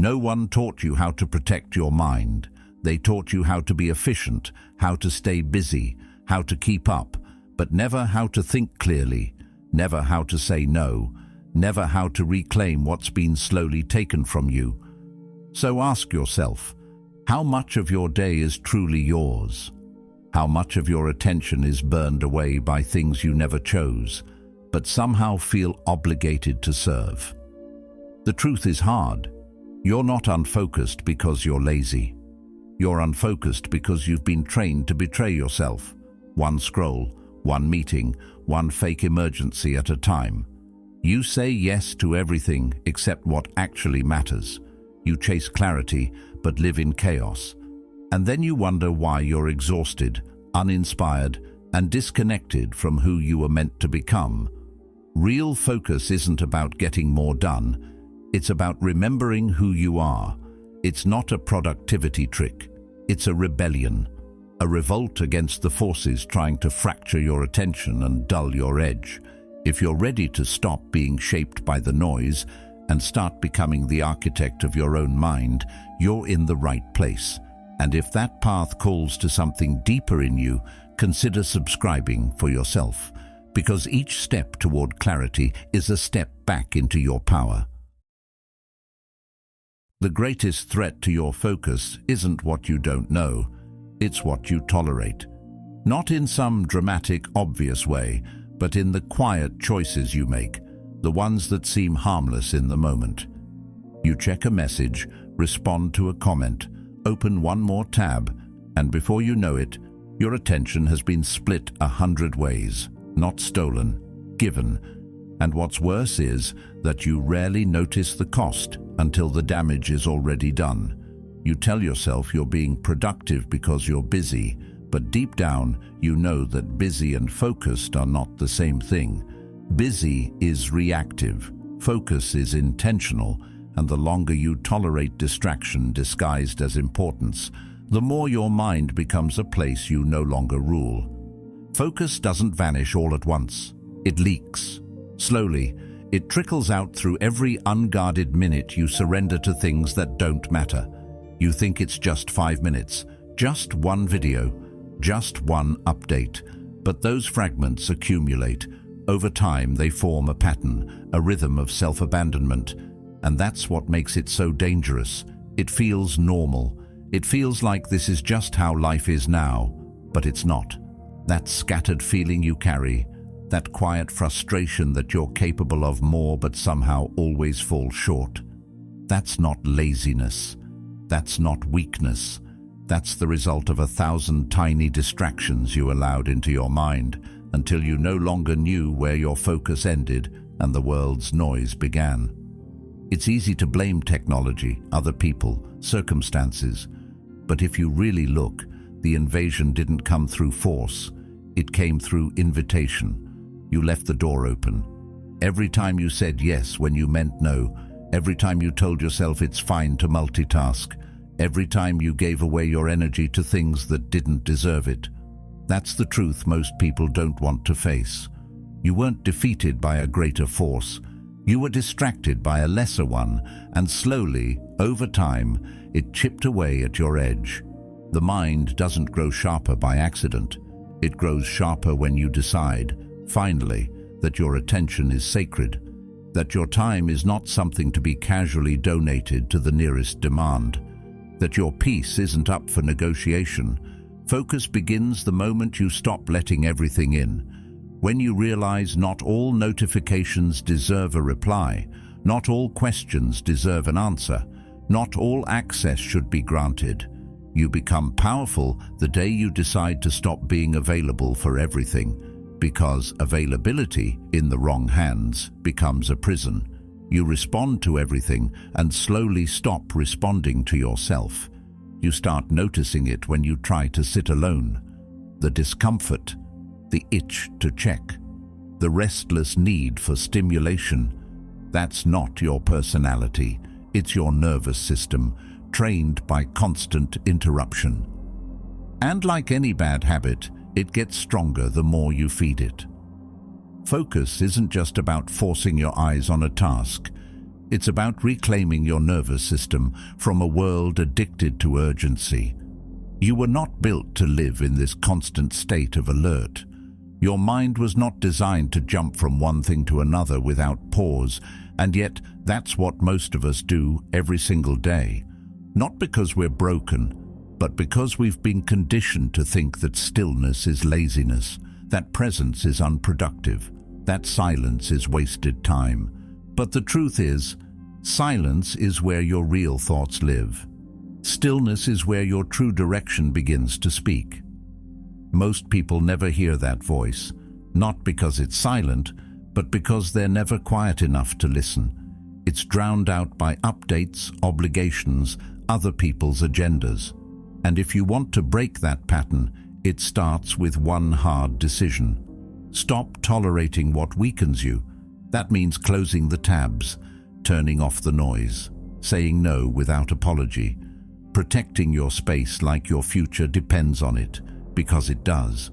No one taught you how to protect your mind. They taught you how to be efficient, how to stay busy, how to keep up, but never how to think clearly, never how to say no, never how to reclaim what's been slowly taken from you. So ask yourself, how much of your day is truly yours? How much of your attention is burned away by things you never chose, but somehow feel obligated to serve? The truth is hard. You're not unfocused because you're lazy. You're unfocused because you've been trained to betray yourself. One scroll, one meeting, one fake emergency at a time. You say yes to everything except what actually matters. You chase clarity but live in chaos. And then you wonder why you're exhausted, uninspired, and disconnected from who you were meant to become. Real focus isn't about getting more done. It's about remembering who you are. It's not a productivity trick. It's a rebellion, a revolt against the forces trying to fracture your attention and dull your edge. If you're ready to stop being shaped by the noise and start becoming the architect of your own mind, you're in the right place. And if that path calls to something deeper in you, consider subscribing for yourself, because each step toward clarity is a step back into your power. The greatest threat to your focus isn't what you don't know, it's what you tolerate. Not in some dramatic, obvious way, but in the quiet choices you make, the ones that seem harmless in the moment. You check a message, respond to a comment, open one more tab, and before you know it, your attention has been split 100 ways, not stolen, given. And what's worse is that you rarely notice the cost until the damage is already done. You tell yourself you're being productive because you're busy, but deep down you know that busy and focused are not the same thing. Busy is reactive, focus is intentional, and the longer you tolerate distraction disguised as importance, the more your mind becomes a place you no longer rule. Focus doesn't vanish all at once. It leaks. Slowly, it trickles out through every unguarded minute you surrender to things that don't matter. You think it's just 5 minutes, just one video, just one update, but those fragments accumulate. Over time, they form a pattern, a rhythm of self-abandonment, and that's what makes it so dangerous. It feels normal. It feels like this is just how life is now, but it's not. That scattered feeling you carry, that quiet frustration that you're capable of more but somehow always fall short, that's not laziness. That's not weakness. That's the result of 1,000 tiny distractions you allowed into your mind until you no longer knew where your focus ended and the world's noise began. It's easy to blame technology, other people, circumstances, but if you really look, the invasion didn't come through force. It came through invitation. You left the door open. Every time you said yes when you meant no, every time you told yourself it's fine to multitask, every time you gave away your energy to things that didn't deserve it. That's the truth most people don't want to face. You weren't defeated by a greater force. You were distracted by a lesser one, and slowly, over time, it chipped away at your edge. The mind doesn't grow sharper by accident. It grows sharper when you decide, finally, that your attention is sacred, that your time is not something to be casually donated to the nearest demand, that your peace isn't up for negotiation. Focus begins the moment you stop letting everything in. When you realize not all notifications deserve a reply, not all questions deserve an answer, not all access should be granted. You become powerful the day you decide to stop being available for everything, because availability in the wrong hands becomes a prison. You respond to everything and slowly stop responding to yourself. You start noticing it when you try to sit alone. The discomfort, the itch to check, the restless need for stimulation. That's not your personality. It's your nervous system, trained by constant interruption. And like any bad habit, it gets stronger the more you feed it. Focus isn't just about forcing your eyes on a task. It's about reclaiming your nervous system from a world addicted to urgency. You were not built to live in this constant state of alert. Your mind was not designed to jump from one thing to another without pause, and yet that's what most of us do every single day. Not because we're broken, but because we've been conditioned to think that stillness is laziness, that presence is unproductive, that silence is wasted time. But the truth is, silence is where your real thoughts live. Stillness is where your true direction begins to speak. Most people never hear that voice, not because it's silent, but because they're never quiet enough to listen. It's drowned out by updates, obligations, other people's agendas. And if you want to break that pattern, it starts with one hard decision. Stop tolerating what weakens you. That means closing the tabs, turning off the noise, saying no without apology, protecting your space like your future depends on it, because it does.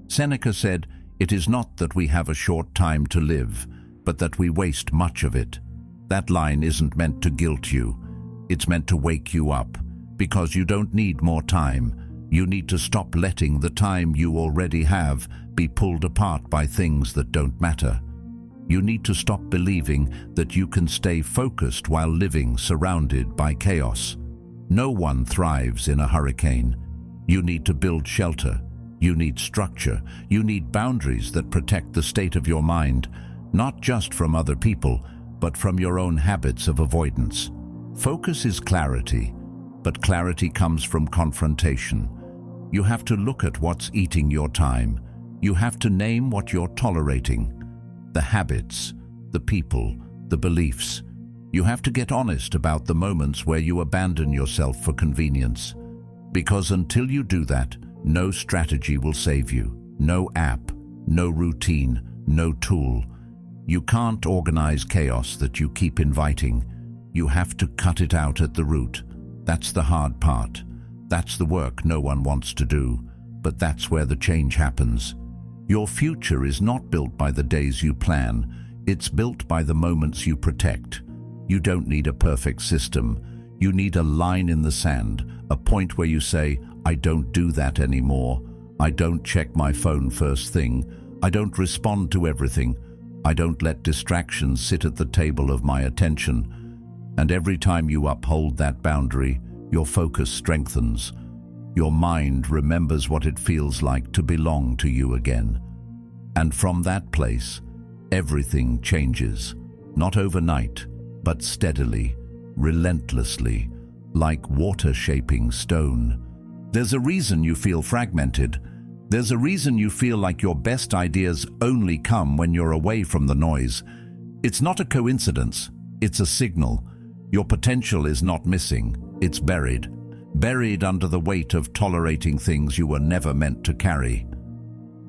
Seneca said, "It is not that we have a short time to live, but that we waste much of it." That line isn't meant to guilt you. It's meant to wake you up, because you don't need more time. You need to stop letting the time you already have be pulled apart by things that don't matter. You need to stop believing that you can stay focused while living surrounded by chaos. No one thrives in a hurricane. You need to build shelter. You need structure. You need boundaries that protect the state of your mind, not just from other people, but from your own habits of avoidance. Focus is clarity, but clarity comes from confrontation. You have to look at what's eating your time. You have to name what you're tolerating. The habits, the people, the beliefs. You have to get honest about the moments where you abandon yourself for convenience. Because until you do that, no strategy will save you. No app, no routine, no tool. You can't organize chaos that you keep inviting. You have to cut it out at the root. That's the hard part. That's the work no one wants to do, but that's where the change happens. Your future is not built by the days you plan. It's built by the moments you protect. You don't need a perfect system. You need a line in the sand, a point where you say, "I don't do that anymore. I don't check my phone first thing. I don't respond to everything. I don't let distractions sit at the table of my attention." And every time you uphold that boundary, your focus strengthens. Your mind remembers what it feels like to belong to you again. And from that place, everything changes, not overnight, but steadily, relentlessly, like water shaping stone. There's a reason you feel fragmented. There's a reason you feel like your best ideas only come when you're away from the noise. It's not a coincidence, it's a signal. Your potential is not missing, it's buried. Buried under the weight of tolerating things you were never meant to carry.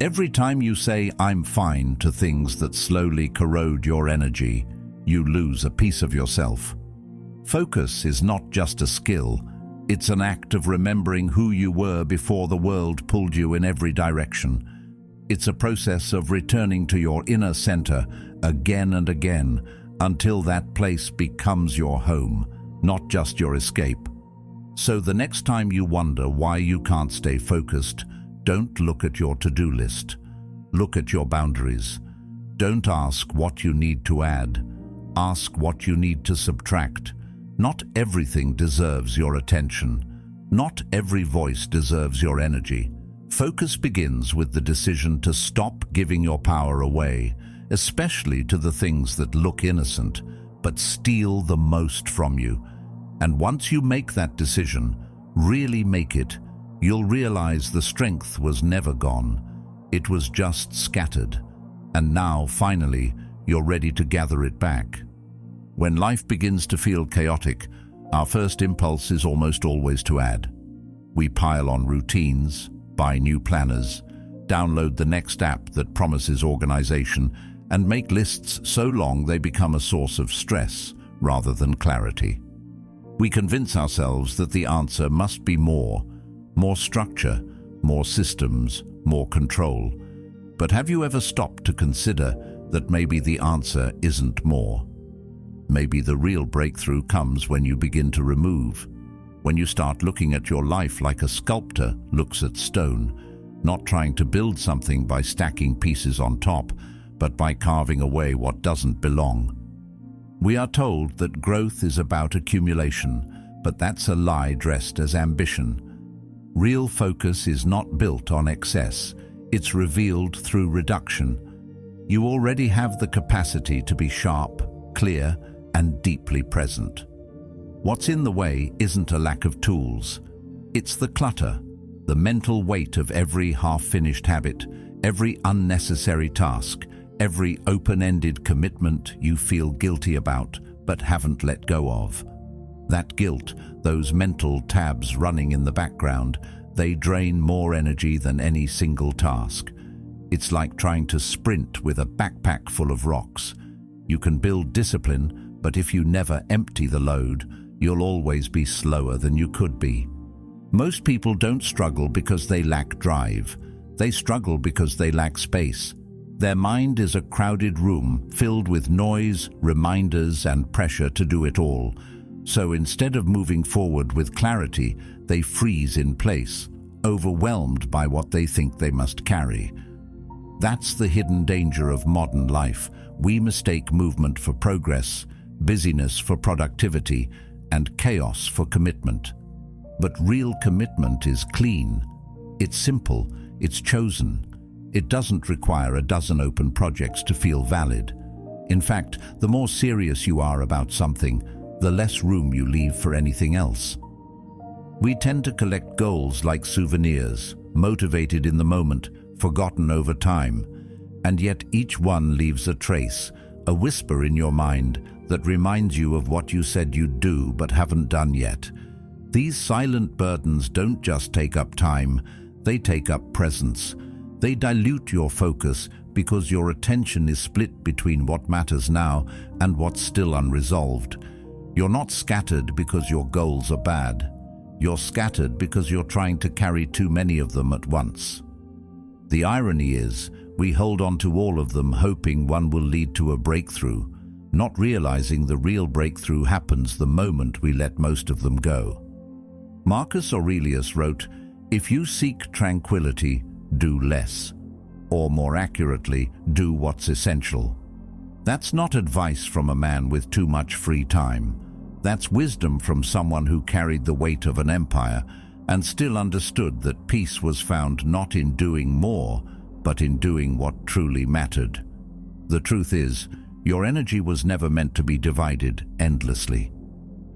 Every time you say, "I'm fine," to things that slowly corrode your energy, you lose a piece of yourself. Focus is not just a skill, it's an act of remembering who you were before the world pulled you in every direction. It's a process of returning to your inner center again and again until that place becomes your home, not just your escape. So the next time you wonder why you can't stay focused, don't look at your to-do list. Look at your boundaries. Don't ask what you need to add. Ask what you need to subtract. Not everything deserves your attention. Not every voice deserves your energy. Focus begins with the decision to stop giving your power away, especially to the things that look innocent, but steal the most from you. And once you make that decision, really make it, you'll realize the strength was never gone. It was just scattered. And now, finally, you're ready to gather it back. When life begins to feel chaotic, our first impulse is almost always to add. We pile on routines, buy new planners, download the next app that promises organization, and make lists so long they become a source of stress rather than clarity. We convince ourselves that the answer must be more structure, more systems, more control. But have you ever stopped to consider that maybe the answer isn't more? Maybe the real breakthrough comes when you begin to remove. When you start looking at your life like a sculptor looks at stone, not trying to build something by stacking pieces on top, but by carving away what doesn't belong. We are told that growth is about accumulation, but that's a lie dressed as ambition. Real focus is not built on excess, it's revealed through reduction. You already have the capacity to be sharp, clear, and deeply present. What's in the way isn't a lack of tools. It's the clutter, the mental weight of every half-finished habit, every unnecessary task, every open-ended commitment you feel guilty about but haven't let go of. That guilt, those mental tabs running in the background, they drain more energy than any single task. It's like trying to sprint with a backpack full of rocks. You can build discipline, but if you never empty the load, you'll always be slower than you could be. Most people don't struggle because they lack drive. They struggle because they lack space. Their mind is a crowded room filled with noise, reminders, and pressure to do it all. So instead of moving forward with clarity, they freeze in place, overwhelmed by what they think they must carry. That's the hidden danger of modern life. We mistake movement for progress, busyness for productivity, and chaos for commitment. But real commitment is clean. It's simple, it's chosen. It doesn't require a dozen open projects to feel valid. In fact, the more serious you are about something, the less room you leave for anything else. We tend to collect goals like souvenirs, motivated in the moment, forgotten over time, and yet each one leaves a trace, a whisper in your mind that reminds you of what you said you'd do but haven't done yet. These silent burdens don't just take up time, they take up presence. They dilute your focus because your attention is split between what matters now and what's still unresolved. You're not scattered because your goals are bad. You're scattered because you're trying to carry too many of them at once. The irony is, we hold on to all of them hoping one will lead to a breakthrough, not realizing the real breakthrough happens the moment we let most of them go. Marcus Aurelius wrote, "If you seek tranquility, do less, or more accurately, do what's essential." That's not advice from a man with too much free time. That's wisdom from someone who carried the weight of an empire and still understood that peace was found not in doing more, but in doing what truly mattered. The truth is, your energy was never meant to be divided endlessly.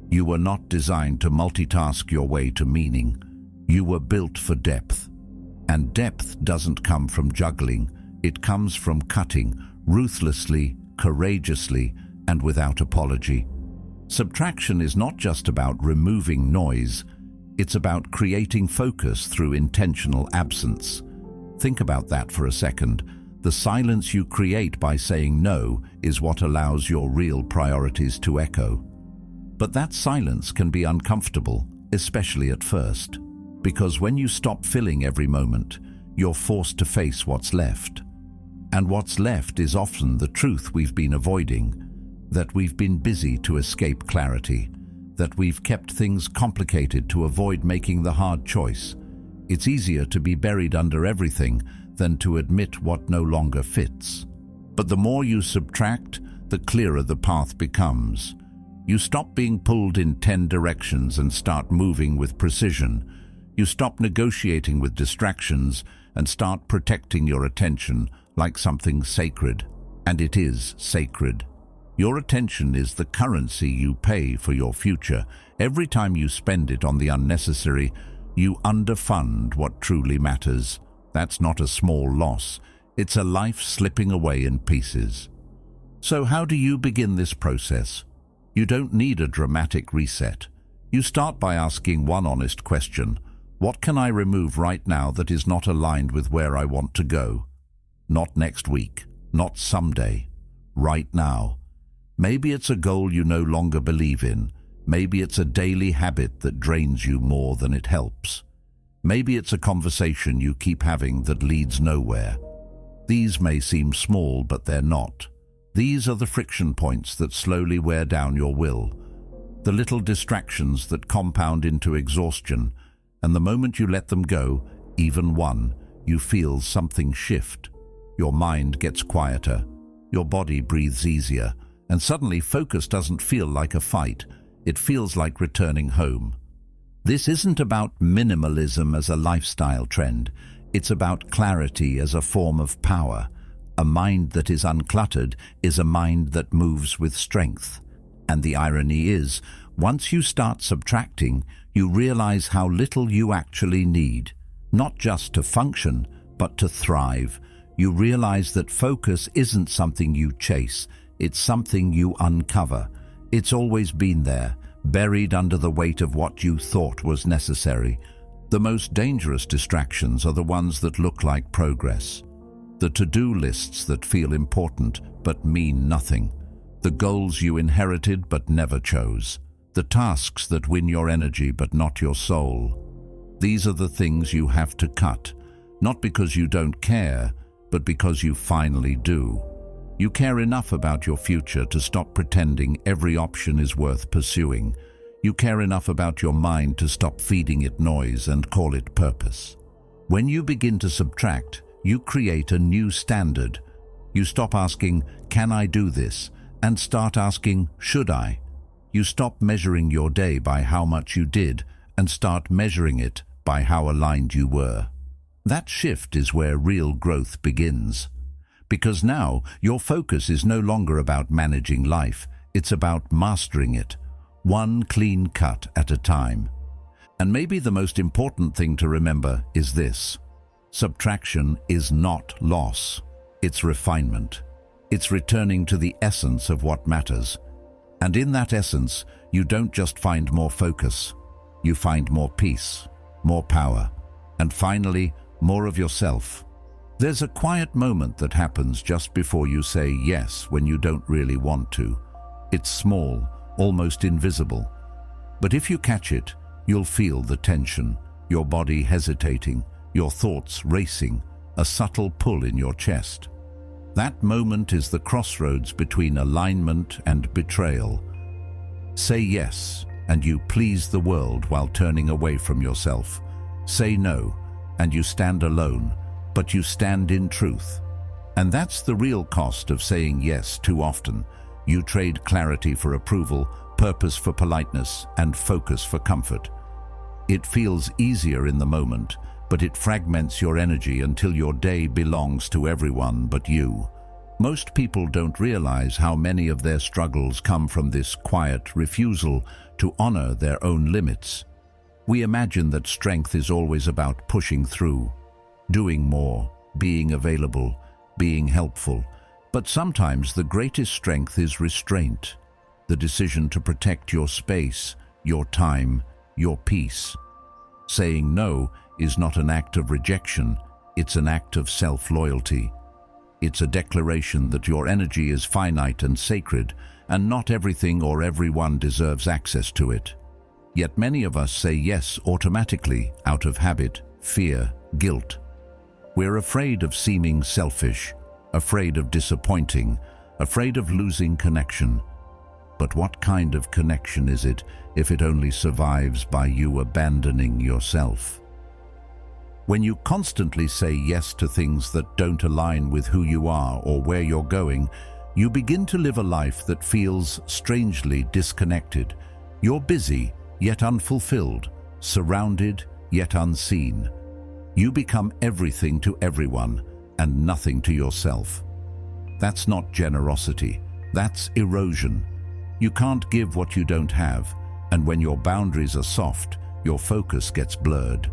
You were not designed to multitask your way to meaning. You were built for depth. And depth doesn't come from juggling, it comes from cutting, ruthlessly, courageously, and without apology. Subtraction is not just about removing noise, it's about creating focus through intentional absence. Think about that for a second. The silence you create by saying no is what allows your real priorities to echo. But that silence can be uncomfortable, especially at first, because when you stop filling every moment, you're forced to face what's left. And what's left is often the truth we've been avoiding, that we've been busy to escape clarity, that we've kept things complicated to avoid making the hard choice. It's easier to be buried under everything than to admit what no longer fits. But the more you subtract, the clearer the path becomes. You stop being pulled in 10 directions and start moving with precision. You stop negotiating with distractions and start protecting your attention like something sacred. And it is sacred. Your attention is the currency you pay for your future. Every time you spend it on the unnecessary, you underfund what truly matters. That's not a small loss. It's a life slipping away in pieces. So how do you begin this process? You don't need a dramatic reset. You start by asking one honest question. What can I remove right now that is not aligned with where I want to go? Not next week, not someday, right now. Maybe it's a goal you no longer believe in. Maybe it's a daily habit that drains you more than it helps. Maybe it's a conversation you keep having that leads nowhere. These may seem small, but they're not. These are the friction points that slowly wear down your will, the little distractions that compound into exhaustion, and the moment you let them go, even one, you feel something shift. Your mind gets quieter, your body breathes easier, and suddenly focus doesn't feel like a fight, it feels like returning home. This isn't about minimalism as a lifestyle trend, it's about clarity as a form of power. A mind that is uncluttered is a mind that moves with strength. And the irony is, once you start subtracting, you realize how little you actually need, not just to function, but to thrive. You realize that focus isn't something you chase, it's something you uncover. It's always been there, buried under the weight of what you thought was necessary. The most dangerous distractions are the ones that look like progress. The to-do lists that feel important but mean nothing. The goals you inherited but never chose. The tasks that win your energy but not your soul. These are the things you have to cut, not because you don't care, but because you finally do. You care enough about your future to stop pretending every option is worth pursuing. You care enough about your mind to stop feeding it noise and call it purpose. When you begin to subtract, you create a new standard. You stop asking, "Can I do this?" and start asking, "Should I?" You stop measuring your day by how much you did and start measuring it by how aligned you were. That shift is where real growth begins. Because now your focus is no longer about managing life, it's about mastering it, one clean cut at a time. And maybe the most important thing to remember is this: subtraction is not loss, it's refinement. It's returning to the essence of what matters. And in that essence, you don't just find more focus, you find more peace, more power, and finally, more of yourself. There's a quiet moment that happens just before you say yes when you don't really want to. It's small, almost invisible. But if you catch it, you'll feel the tension, your body hesitating, your thoughts racing, a subtle pull in your chest. That moment is the crossroads between alignment and betrayal. Say yes, and you please the world while turning away from yourself. Say no, and you stand alone, but you stand in truth. And that's the real cost of saying yes too often. You trade clarity for approval, purpose for politeness, and focus for comfort. It feels easier in the moment, but it fragments your energy until your day belongs to everyone but you. Most people don't realize how many of their struggles come from this quiet refusal to honor their own limits. We imagine that strength is always about pushing through, doing more, being available, being helpful. But sometimes the greatest strength is restraint, the decision to protect your space, your time, your peace. Saying no is not an act of rejection, it's an act of self-loyalty. It's a declaration that your energy is finite and sacred, and not everything or everyone deserves access to it. Yet many of us say yes automatically, out of habit, fear, guilt. We're afraid of seeming selfish, afraid of disappointing, afraid of losing connection. But what kind of connection is it if it only survives by you abandoning yourself? When you constantly say yes to things that don't align with who you are or where you're going, you begin to live a life that feels strangely disconnected. You're busy, yet unfulfilled, surrounded, yet unseen. You become everything to everyone and nothing to yourself. That's not generosity, that's erosion. You can't give what you don't have, and when your boundaries are soft, your focus gets blurred.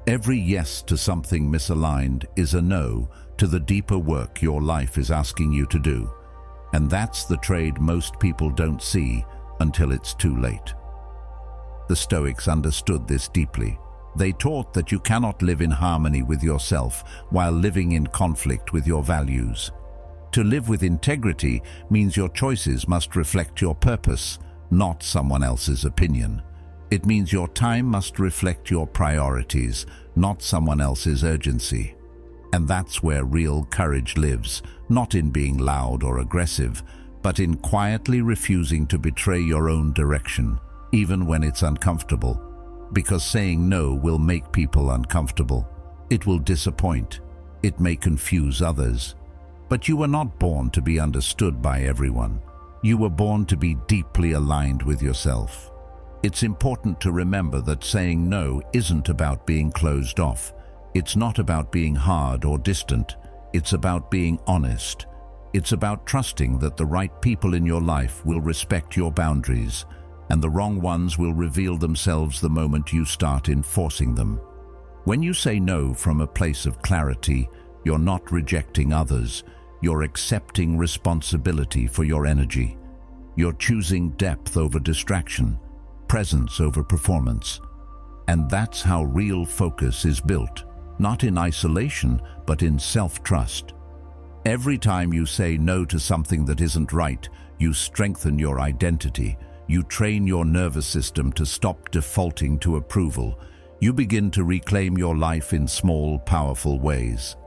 Every yes to something misaligned is a no to the deeper work your life is asking you to do. And that's the trade most people don't see until it's too late. The Stoics understood this deeply. They taught that you cannot live in harmony with yourself while living in conflict with your values. To live with integrity means your choices must reflect your purpose, not someone else's opinion. It means your time must reflect your priorities, not someone else's urgency. And that's where real courage lives, not in being loud or aggressive, but in quietly refusing to betray your own direction, even when it's uncomfortable. Because saying no will make people uncomfortable. It will disappoint. It may confuse others. But you were not born to be understood by everyone. You were born to be deeply aligned with yourself. It's important to remember that saying no isn't about being closed off. It's not about being hard or distant. It's about being honest. It's about trusting that the right people in your life will respect your boundaries, and the wrong ones will reveal themselves the moment you start enforcing them. When you say no from a place of clarity, you're not rejecting others. You're accepting responsibility for your energy. You're choosing depth over distraction, presence over performance. And that's how real focus is built, not in isolation, but in self-trust. Every time you say no to something that isn't right, you strengthen your identity. You train your nervous system to stop defaulting to approval. You begin to reclaim your life in small, powerful ways.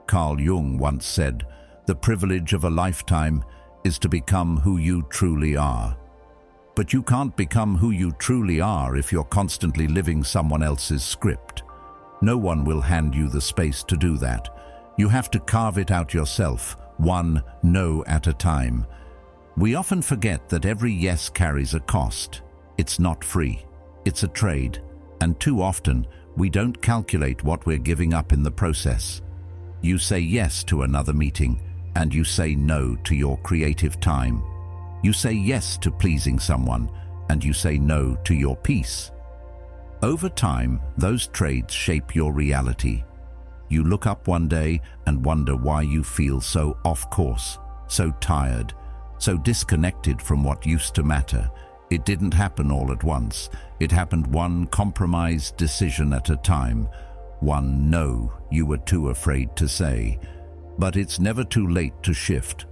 Carl Jung once said, "The privilege of a lifetime is to become who you truly are." But you can't become who you truly are if you're constantly living someone else's script. No one will hand you the space to do that. You have to carve it out yourself, one no at a time. We often forget that every yes carries a cost. It's not free. It's a trade. And too often, we don't calculate what we're giving up in the process. You say yes to another meeting, and you say no to your creative time. You say yes to pleasing someone, and you say no to your peace. Over time, those trades shape your reality. You look up one day and wonder why you feel so off course, so tired, so disconnected from what used to matter. It didn't happen all at once. It happened one compromised decision at a time, one no you were too afraid to say. But it's never too late to shift,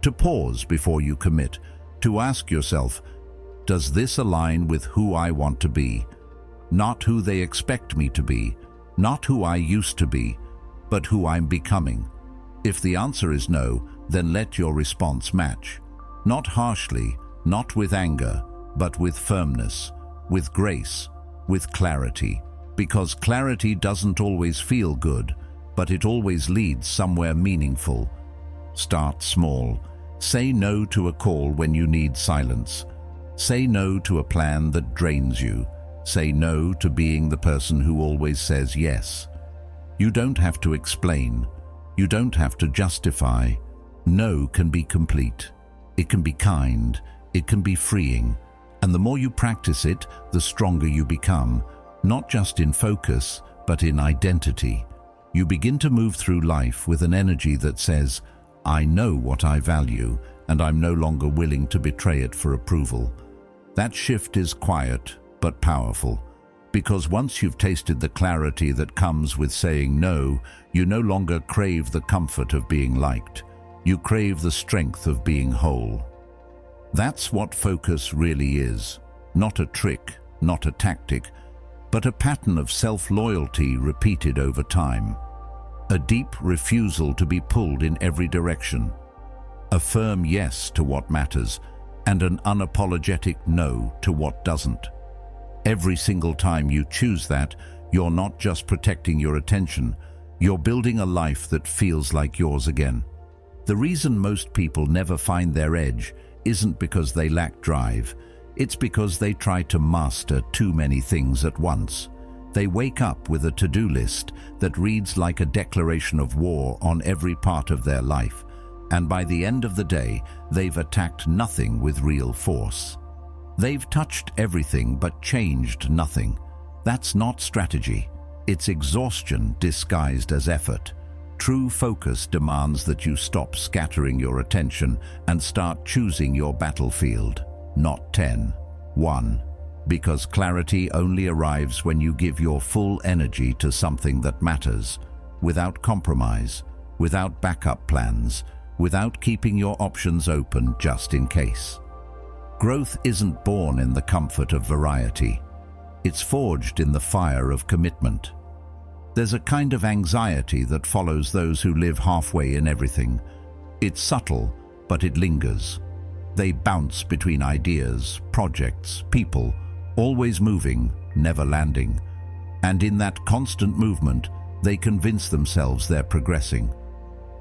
to pause before you commit, to ask yourself, does this align with who I want to be? Not who they expect me to be, not who I used to be, but who I'm becoming. If the answer is no, then let your response match. Not harshly, not with anger, but with firmness, with grace, with clarity. Because clarity doesn't always feel good, but it always leads somewhere meaningful. Start small. Say no to a call when you need silence. Say no to a plan that drains you. Say no to being the person who always says yes. You don't have to explain. You don't have to justify. No can be complete. It can be kind. It can be freeing. And the more you practice it, the stronger you become, not just in focus, but in identity. You begin to move through life with an energy that says, I know what I value, and I'm no longer willing to betray it for approval. That shift is quiet, but powerful, because once you've tasted the clarity that comes with saying no, you no longer crave the comfort of being liked. You crave the strength of being whole. That's what focus really is. Not a trick, not a tactic, but a pattern of self-loyalty repeated over time. A deep refusal to be pulled in every direction. A firm yes to what matters, and an unapologetic no to what doesn't. Every single time you choose that, you're not just protecting your attention, you're building a life that feels like yours again. The reason most people never find their edge isn't because they lack drive, it's because they try to master too many things at once. They wake up with a to-do list that reads like a declaration of war on every part of their life, and by the end of the day, they've attacked nothing with real force. They've touched everything but changed nothing. That's not strategy. It's exhaustion disguised as effort. True focus demands that you stop scattering your attention and start choosing your battlefield, not 1. Because clarity only arrives when you give your full energy to something that matters, without compromise, without backup plans, without keeping your options open just in case. Growth isn't born in the comfort of variety. It's forged in the fire of commitment. There's a kind of anxiety that follows those who live halfway in everything. It's subtle, but it lingers. They bounce between ideas, projects, people, always moving, never landing. And in that constant movement, they convince themselves they're progressing.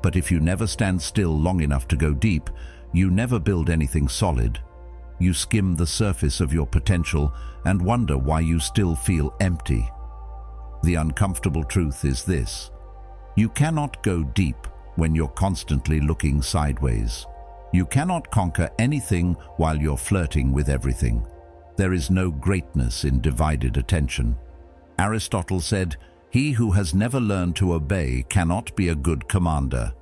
But if you never stand still long enough to go deep, you never build anything solid. You skim the surface of your potential and wonder why you still feel empty. The uncomfortable truth is this: you cannot go deep when you're constantly looking sideways. You cannot conquer anything while you're flirting with everything. There is no greatness in divided attention. Aristotle said, "He who has never learned to obey cannot be a good commander."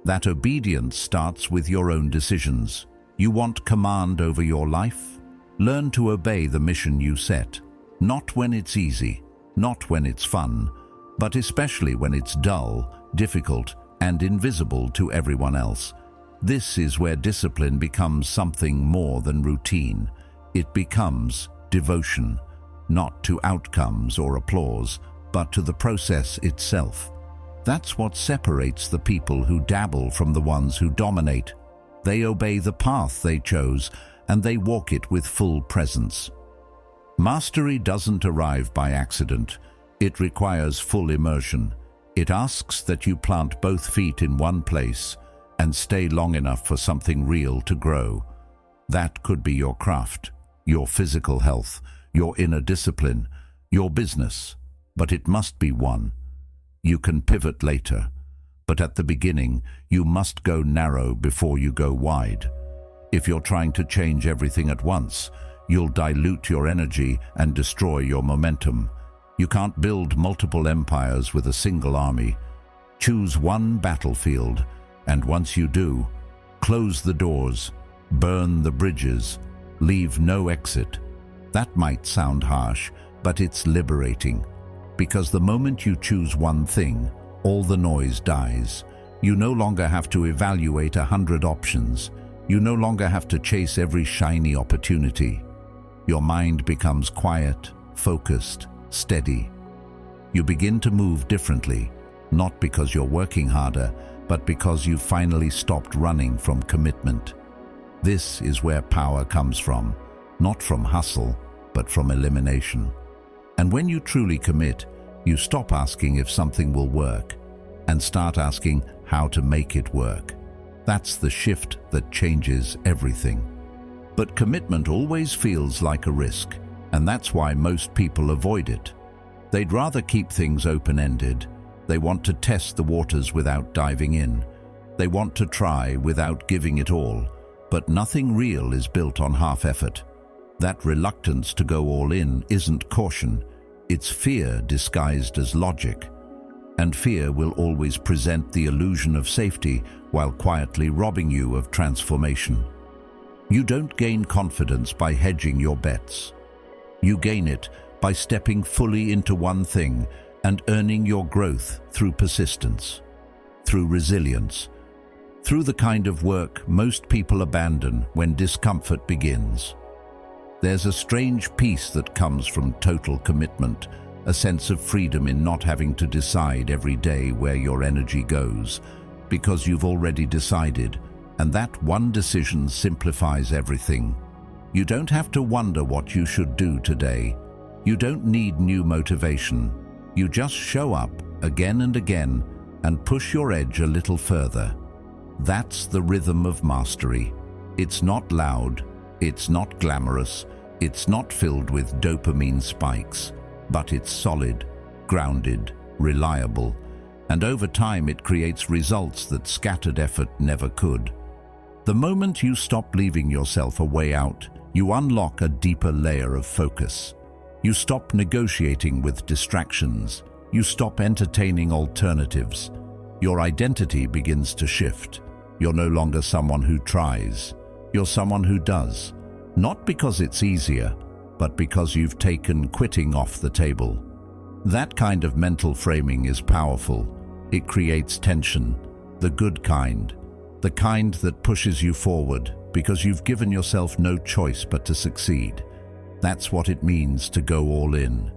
That obedience starts with your own decisions. You want command over your life? Learn to obey the mission you set. Not when it's easy, not when it's fun, but especially when it's dull, difficult, and invisible to everyone else. This is where discipline becomes something more than routine. It becomes devotion, not to outcomes or applause, but to the process itself. That's what separates the people who dabble from the ones who dominate. They obey the path they chose, and they walk it with full presence. Mastery doesn't arrive by accident. It requires full immersion. It asks that you plant both feet in one place and stay long enough for something real to grow. That could be your craft, your physical health, your inner discipline, your business, but it must be one. You can pivot later, but at the beginning, you must go narrow before you go wide. If you're trying to change everything at once, you'll dilute your energy and destroy your momentum. You can't build multiple empires with a single army. Choose one battlefield, and once you do, close the doors, burn the bridges, leave no exit. That might sound harsh, but it's liberating. Because the moment you choose one thing, all the noise dies. You no longer have to evaluate 100 options. You no longer have to chase every shiny opportunity. Your mind becomes quiet, focused, steady. You begin to move differently, not because you're working harder, but because you've finally stopped running from commitment. This is where power comes from, not from hustle, but from elimination. And when you truly commit, you stop asking if something will work and start asking how to make it work. That's the shift that changes everything. But commitment always feels like a risk, and that's why most people avoid it. They'd rather keep things open-ended. They want to test the waters without diving in. They want to try without giving it all. But nothing real is built on half-effort. That reluctance to go all in isn't caution. It's fear disguised as logic. And fear will always present the illusion of safety while quietly robbing you of transformation. You don't gain confidence by hedging your bets. You gain it by stepping fully into one thing and earning your growth through persistence, through resilience, through the kind of work most people abandon when discomfort begins. There's a strange peace that comes from total commitment, a sense of freedom in not having to decide every day where your energy goes, because you've already decided, and that one decision simplifies everything. You don't have to wonder what you should do today. You don't need new motivation. You just show up again and again and push your edge a little further. That's the rhythm of mastery. It's not loud, it's not glamorous, it's not filled with dopamine spikes, but it's solid, grounded, reliable, and over time it creates results that scattered effort never could. The moment you stop leaving yourself a way out, you unlock a deeper layer of focus. You stop negotiating with distractions. You stop entertaining alternatives. Your identity begins to shift. You're no longer someone who tries. You're someone who does. Not because it's easier, but because you've taken quitting off the table. That kind of mental framing is powerful. It creates tension, the good kind, the kind that pushes you forward because you've given yourself no choice but to succeed. That's what it means to go all in.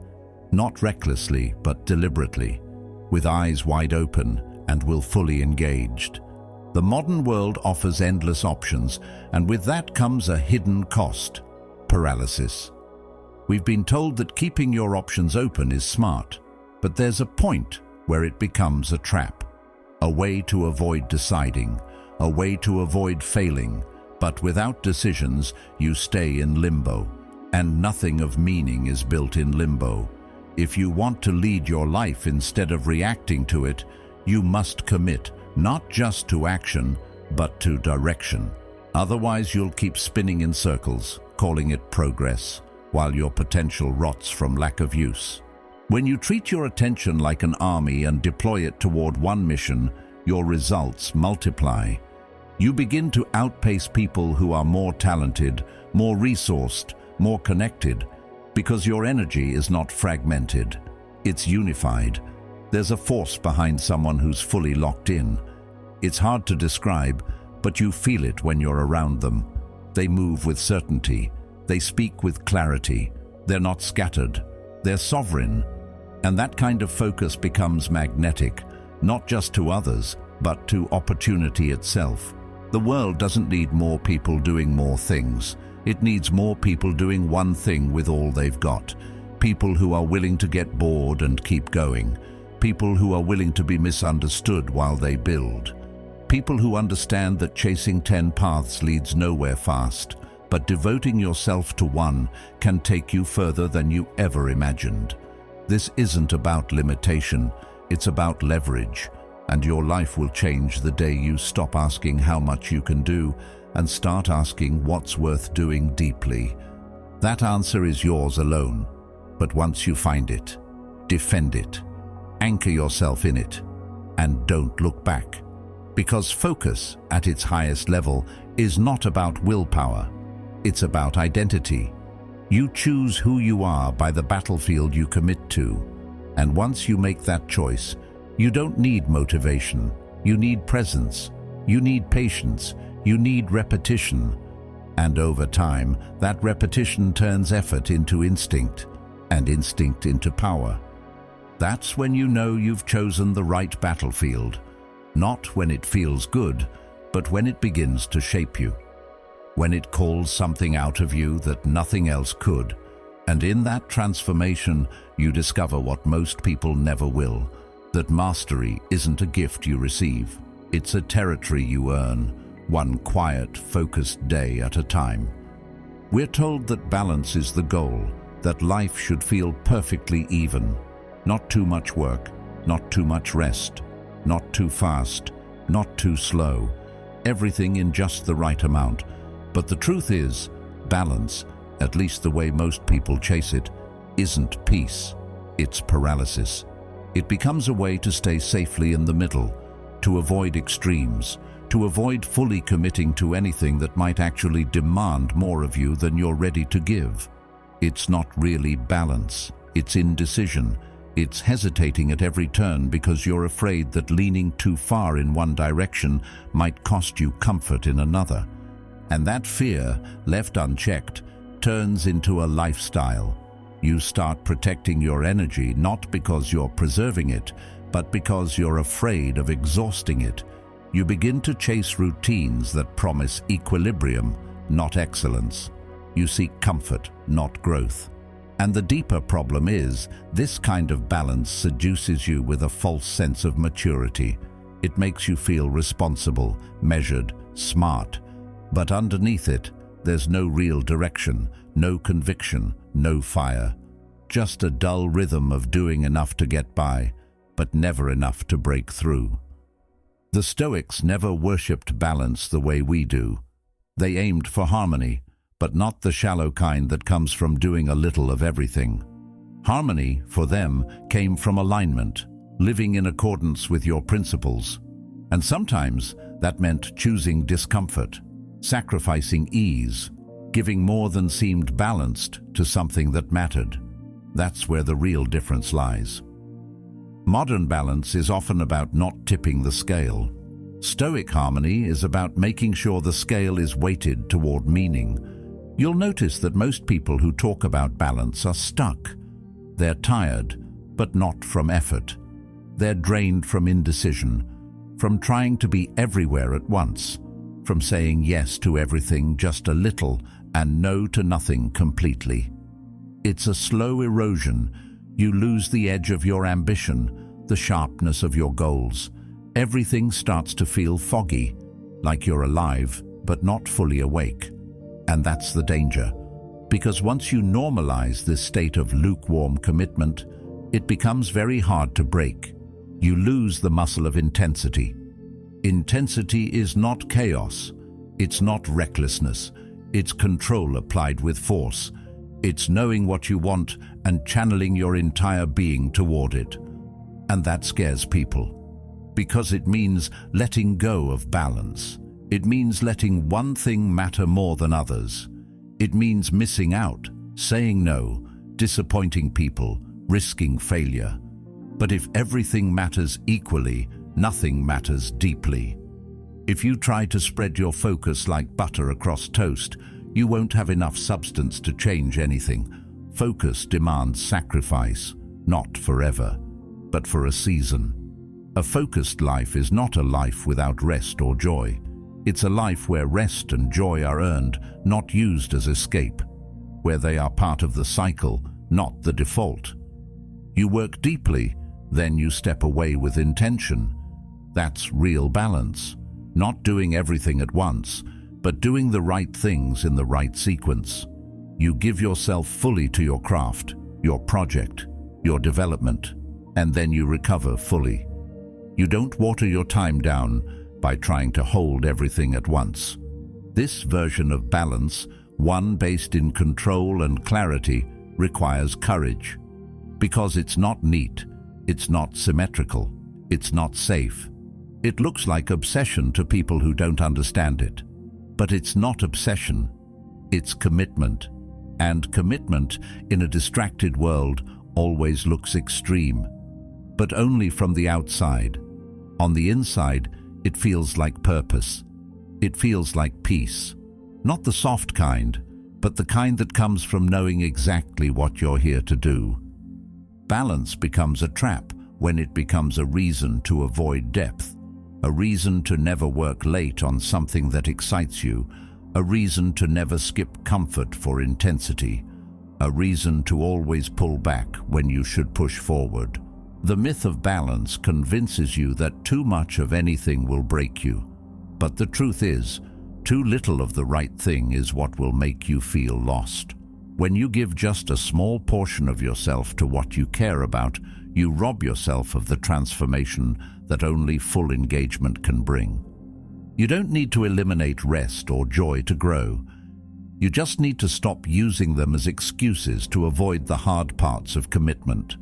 Not recklessly, but deliberately. with eyes wide open and willfully engaged. The modern world offers endless options, and with that comes a hidden cost: paralysis. We've been told that keeping your options open is smart, but there's a point where it becomes a trap, a way to avoid deciding, a way to avoid failing. But without decisions, you stay in limbo, and nothing of meaning is built in limbo. If you want to lead your life instead of reacting to it, you must commit, not just to action, but to direction. Otherwise, you'll keep spinning in circles, calling it progress, while your potential rots from lack of use. When you treat your attention like an army and deploy it toward one mission, your results multiply. You begin to outpace people who are more talented, more resourced, more connected, because your energy is not fragmented, it's unified. There's a force behind someone who's fully locked in. It's hard to describe, but you feel it when you're around them. They move with certainty. They speak with clarity. They're not scattered. They're sovereign. And that kind of focus becomes magnetic, not just to others, but to opportunity itself. The world doesn't need more people doing more things. It needs more people doing one thing with all they've got. People who are willing to get bored and keep going. People who are willing to be misunderstood while they build. People who understand that chasing 10 paths leads nowhere fast, but devoting yourself to one can take you further than you ever imagined. This isn't about limitation, it's about leverage, and your life will change the day you stop asking how much you can do and start asking what's worth doing deeply. That answer is yours alone, but once you find it, defend it, anchor yourself in it, and don't look back. Because focus, at its highest level, is not about willpower, it's about identity. You choose who you are by the battlefield you commit to, and once you make that choice, you don't need motivation, you need presence, you need patience, you need repetition. And over time, that repetition turns effort into instinct, and instinct into power. That's when you know you've chosen the right battlefield. Not when it feels good, but when it begins to shape you. When it calls something out of you that nothing else could. And in that transformation, you discover what most people never will, that mastery isn't a gift you receive. It's a territory you earn, one quiet, focused day at a time. We're told that balance is the goal, that life should feel perfectly even. Not too much work, not too much rest, not too fast, not too slow, everything in just the right amount. But the truth is, balance, at least the way most people chase it, isn't peace, it's paralysis. It becomes a way to stay safely in the middle, to avoid extremes, to avoid fully committing to anything that might actually demand more of you than you're ready to give. It's not really balance, it's indecision. It's hesitating at every turn because you're afraid that leaning too far in one direction might cost you comfort in another. And that fear, left unchecked, turns into a lifestyle. You start protecting your energy not because you're preserving it, but because you're afraid of exhausting it. You begin to chase routines that promise equilibrium, not excellence. You seek comfort, not growth. And the deeper problem is, this kind of balance seduces you with a false sense of maturity. It makes you feel responsible, measured, smart. But underneath it, there's no real direction, no conviction, no fire. Just a dull rhythm of doing enough to get by, but never enough to break through. The Stoics never worshipped balance the way we do. They aimed for harmony, but not the shallow kind that comes from doing a little of everything. Harmony, for them, came from alignment, living in accordance with your principles. And sometimes that meant choosing discomfort, sacrificing ease, giving more than seemed balanced to something that mattered. That's where the real difference lies. Modern balance is often about not tipping the scale. Stoic harmony is about making sure the scale is weighted toward meaning. You'll notice that most people who talk about balance are stuck. They're tired, but not from effort. They're drained from indecision, from trying to be everywhere at once, from saying yes to everything just a little and no to nothing completely. It's a slow erosion. You lose the edge of your ambition, the sharpness of your goals. Everything starts to feel foggy, like you're alive but not fully awake. And that's the danger, because once you normalize this state of lukewarm commitment, it becomes very hard to break. You lose the muscle of intensity. Intensity is not chaos. It's not recklessness. It's control applied with force. It's knowing what you want and channeling your entire being toward it. And that scares people, because it means letting go of balance. It means letting one thing matter more than others. It means missing out, saying no, disappointing people, risking failure. But if everything matters equally, nothing matters deeply. If you try to spread your focus like butter across toast, you won't have enough substance to change anything. Focus demands sacrifice, not forever, but for a season. A focused life is not a life without rest or joy. It's a life where rest and joy are earned, not used as escape, where they are part of the cycle, not the default. You work deeply, then you step away with intention. That's real balance. Not doing everything at once, but doing the right things in the right sequence. You give yourself fully to your craft, your project, your development, and then you recover fully. You don't water your time down by trying to hold everything at once. This version of balance, one based in control and clarity, requires courage. Because it's not neat, it's not symmetrical, it's not safe. It looks like obsession to people who don't understand it. But it's not obsession, it's commitment. And commitment in a distracted world always looks extreme, but only from the outside. On the inside, it feels like purpose. It feels like peace. Not the soft kind, but the kind that comes from knowing exactly what you're here to do. Balance becomes a trap when it becomes a reason to avoid depth, a reason to never work late on something that excites you, a reason to never skip comfort for intensity, a reason to always pull back when you should push forward. The myth of balance convinces you that too much of anything will break you. But the truth is, too little of the right thing is what will make you feel lost. When you give just a small portion of yourself to what you care about, you rob yourself of the transformation that only full engagement can bring. You don't need to eliminate rest or joy to grow. You just need to stop using them as excuses to avoid the hard parts of commitment.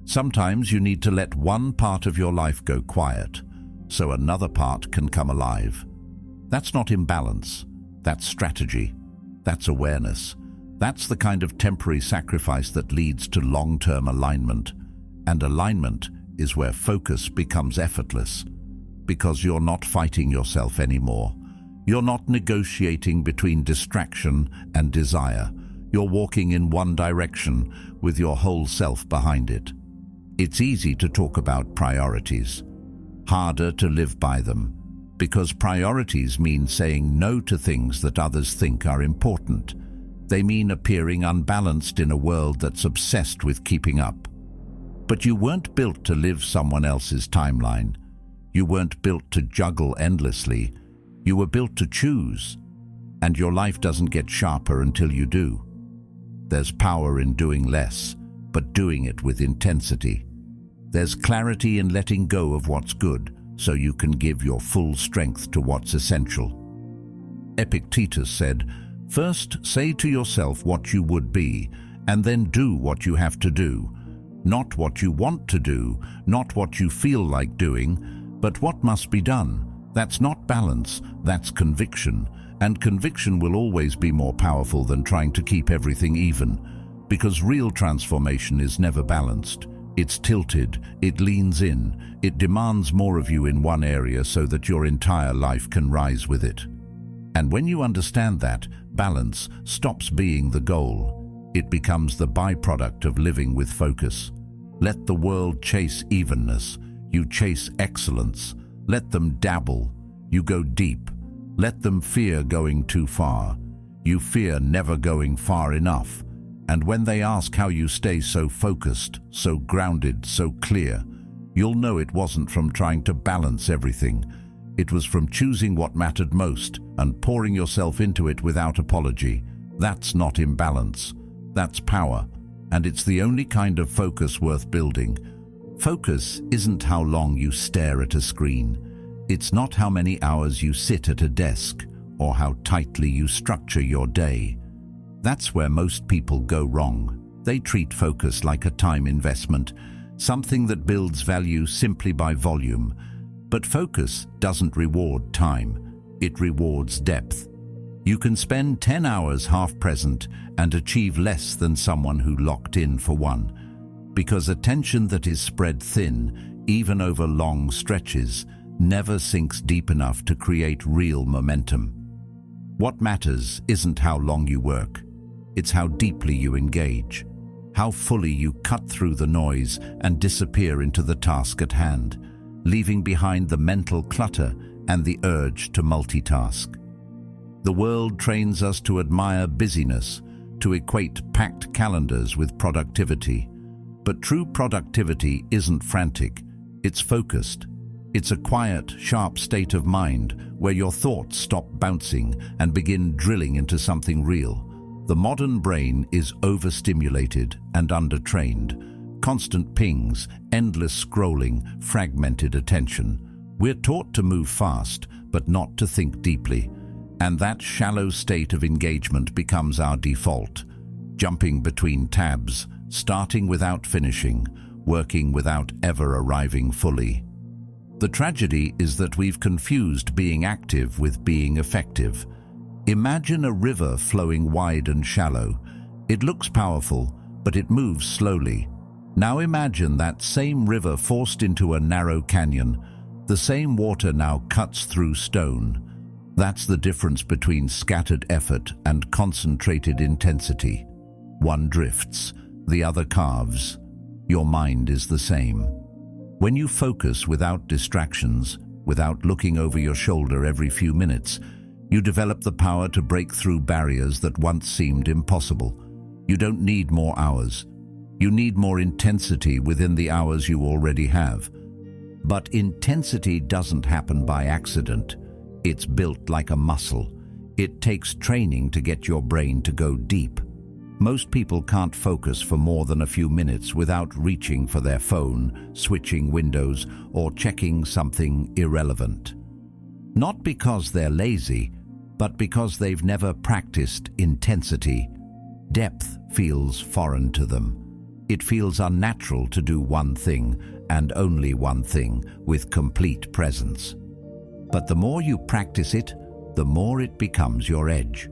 Sometimes you need to let one part of your life go quiet, so another part can come alive. That's not imbalance. That's strategy. That's awareness. That's the kind of temporary sacrifice that leads to long-term alignment. And alignment is where focus becomes effortless, because you're not fighting yourself anymore. You're not negotiating between distraction and desire. You're walking in one direction with your whole self behind it. It's easy to talk about priorities, harder to live by them, because priorities mean saying no to things that others think are important. They mean appearing unbalanced in a world that's obsessed with keeping up. But you weren't built to live someone else's timeline. You weren't built to juggle endlessly. You were built to choose. And your life doesn't get sharper until you do. There's power in doing less, but doing it with intensity. There's clarity in letting go of what's good, so you can give your full strength to what's essential. Epictetus said, "First say to yourself what you would be, and then do what you have to do. Not what you want to do, not what you feel like doing, but what must be done." That's not balance, that's conviction. And conviction will always be more powerful than trying to keep everything even, because real transformation is never balanced. It's tilted, it leans in, it demands more of you in one area so that your entire life can rise with it. And when you understand that, balance stops being the goal. It becomes the byproduct of living with focus. Let the world chase evenness. You chase excellence. Let them dabble. You go deep. Let them fear going too far. You fear never going far enough. And when they ask how you stay so focused, so grounded, so clear, you'll know it wasn't from trying to balance everything. It was from choosing what mattered most and pouring yourself into it without apology. That's not imbalance. That's power. And it's the only kind of focus worth building. Focus isn't how long you stare at a screen. It's not how many hours you sit at a desk or how tightly you structure your day. That's where most people go wrong. They treat focus like a time investment, something that builds value simply by volume. But focus doesn't reward time. It rewards depth. You can spend 10 hours half present and achieve less than someone who locked in for one. Because attention that is spread thin, even over long stretches, never sinks deep enough to create real momentum. What matters isn't how long you work. It's how deeply you engage, how fully you cut through the noise and disappear into the task at hand, leaving behind the mental clutter and the urge to multitask. The world trains us to admire busyness, to equate packed calendars with productivity. But true productivity isn't frantic, it's focused. It's a quiet, sharp state of mind where your thoughts stop bouncing and begin drilling into something real. The modern brain is overstimulated and undertrained. Constant pings, endless scrolling, fragmented attention. We're taught to move fast, but not to think deeply. And that shallow state of engagement becomes our default. Jumping between tabs, starting without finishing, working without ever arriving fully. The tragedy is that we've confused being active with being effective. Imagine a river flowing wide and shallow. It looks powerful, but it moves slowly. Now imagine that same river forced into a narrow canyon. The same water now cuts through stone. That's the difference between scattered effort and concentrated intensity. One drifts, the other carves. Your mind is the same. When you focus without distractions, without looking over your shoulder every few minutes, you develop the power to break through barriers that once seemed impossible. You don't need more hours. You need more intensity within the hours you already have. But intensity doesn't happen by accident. It's built like a muscle. It takes training to get your brain to go deep. Most people can't focus for more than a few minutes without reaching for their phone, switching windows, or checking something irrelevant. Not because they're lazy, but because they've never practiced intensity. Depth feels foreign to them. It feels unnatural to do one thing, and only one thing, with complete presence. But the more you practice it, the more it becomes your edge.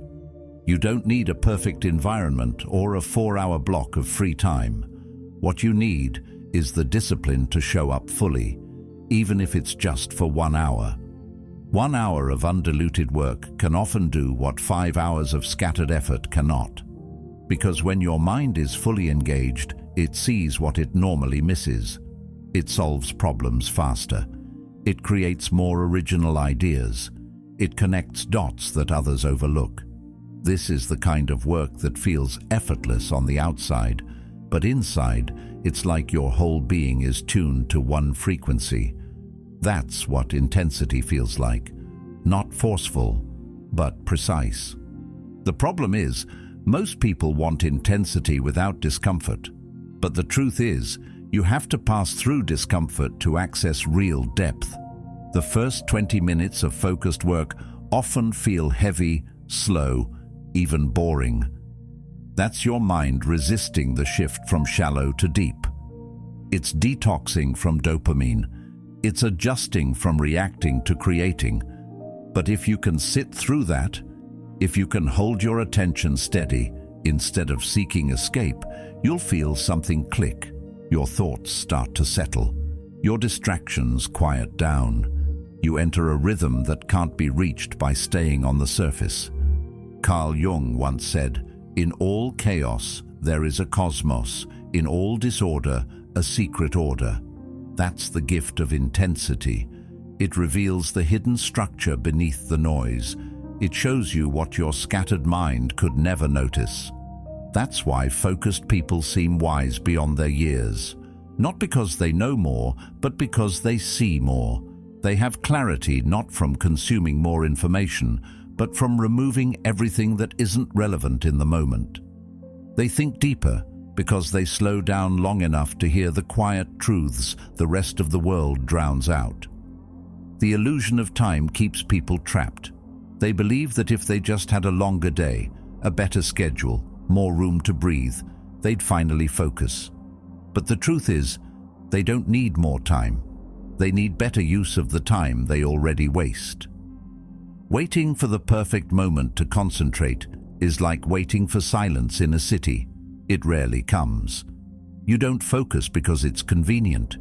You don't need a perfect environment or a 4-hour block of free time. What you need is the discipline to show up fully, even if it's just for 1 hour. 1 hour of undiluted work can often do what 5 hours of scattered effort cannot. Because when your mind is fully engaged, it sees what it normally misses. It solves problems faster. It creates more original ideas. It connects dots that others overlook. This is the kind of work that feels effortless on the outside, but inside, it's like your whole being is tuned to one frequency. That's what intensity feels like. Not forceful, but precise. The problem is, most people want intensity without discomfort. But the truth is, you have to pass through discomfort to access real depth. The first 20 minutes of focused work often feel heavy, slow, even boring. That's your mind resisting the shift from shallow to deep. It's detoxing from dopamine. It's adjusting from reacting to creating. But if you can sit through that, if you can hold your attention steady instead of seeking escape, you'll feel something click. Your thoughts start to settle. Your distractions quiet down. You enter a rhythm that can't be reached by staying on the surface. Carl Jung once said, "In all chaos, there is a cosmos. In all disorder, a secret order. That's the gift of intensity. It reveals the hidden structure beneath the noise. It shows you what your scattered mind could never notice. That's why focused people seem wise beyond their years. Not because they know more, but because they see more. They have clarity not from consuming more information, but from removing everything that isn't relevant in the moment. They think deeper because they slow down long enough to hear the quiet truths the rest of the world drowns out. The illusion of time keeps people trapped. They believe that if they just had a longer day, a better schedule, more room to breathe, they'd finally focus. But the truth is, they don't need more time. They need better use of the time they already waste. Waiting for the perfect moment to concentrate is like waiting for silence in a city. It rarely comes. You don't focus because it's convenient.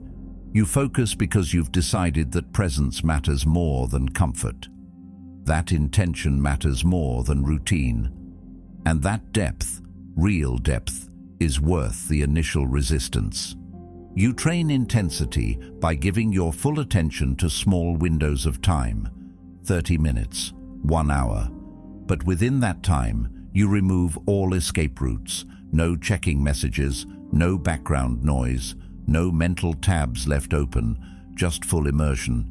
You focus because you've decided that presence matters more than comfort. That intention matters more than routine. And that depth, real depth, is worth the initial resistance. You train intensity by giving your full attention to small windows of time, 30 minutes, 1 hour. But within that time, you remove all escape routes, no checking messages, no background noise, no mental tabs left open, just full immersion.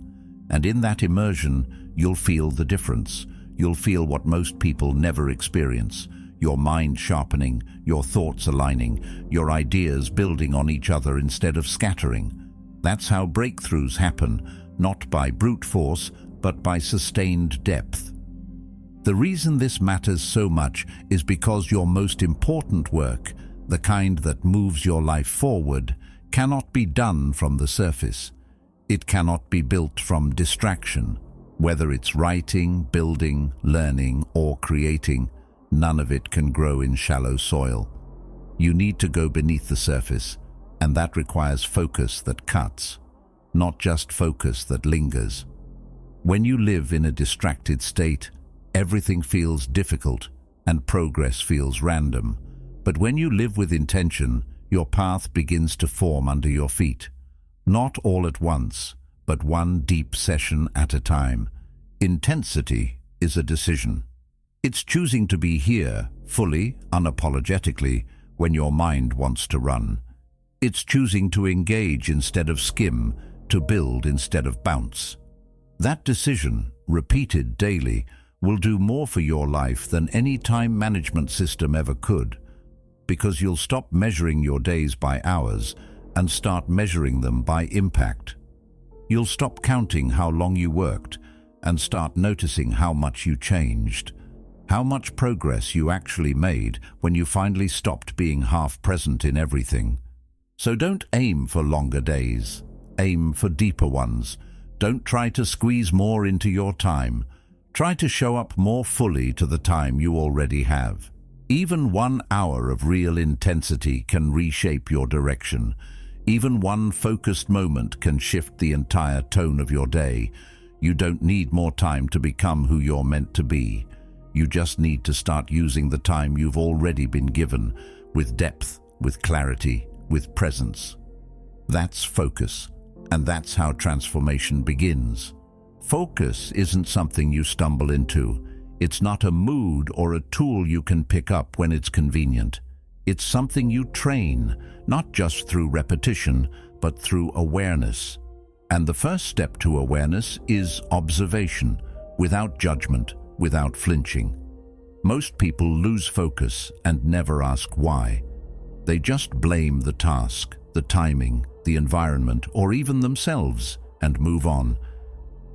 And in that immersion, you'll feel the difference. You'll feel what most people never experience. Your mind sharpening, your thoughts aligning, your ideas building on each other instead of scattering. That's how breakthroughs happen, not by brute force, but by sustained depth. The reason this matters so much is because your most important work, the kind that moves your life forward, cannot be done from the surface. It cannot be built from distraction. Whether it's writing, building, learning, or creating, none of it can grow in shallow soil. You need to go beneath the surface, and that requires focus that cuts, not just focus that lingers. When you live in a distracted state, everything feels difficult and progress feels random. But when you live with intention, your path begins to form under your feet. Not all at once, but one deep session at a time. Intensity is a decision. It's choosing to be here, fully, unapologetically, when your mind wants to run. It's choosing to engage instead of skim, to build instead of bounce. That decision, repeated daily, will do more for your life than any time management system ever could, because you'll stop measuring your days by hours and start measuring them by impact. You'll stop counting how long you worked and start noticing how much you changed, how much progress you actually made when you finally stopped being half present in everything. So don't aim for longer days. Aim for deeper ones. Don't try to squeeze more into your time. Try to show up more fully to the time you already have. Even 1 hour of real intensity can reshape your direction. Even one focused moment can shift the entire tone of your day. You don't need more time to become who you're meant to be. You just need to start using the time you've already been given, with depth, with clarity, with presence. That's focus, and that's how transformation begins. Focus isn't something you stumble into. It's not a mood or a tool you can pick up when it's convenient. It's something you train, not just through repetition, but through awareness. And the first step to awareness is observation, without judgment, without flinching. Most people lose focus and never ask why. They just blame the task, the timing, the environment, or even themselves, and move on.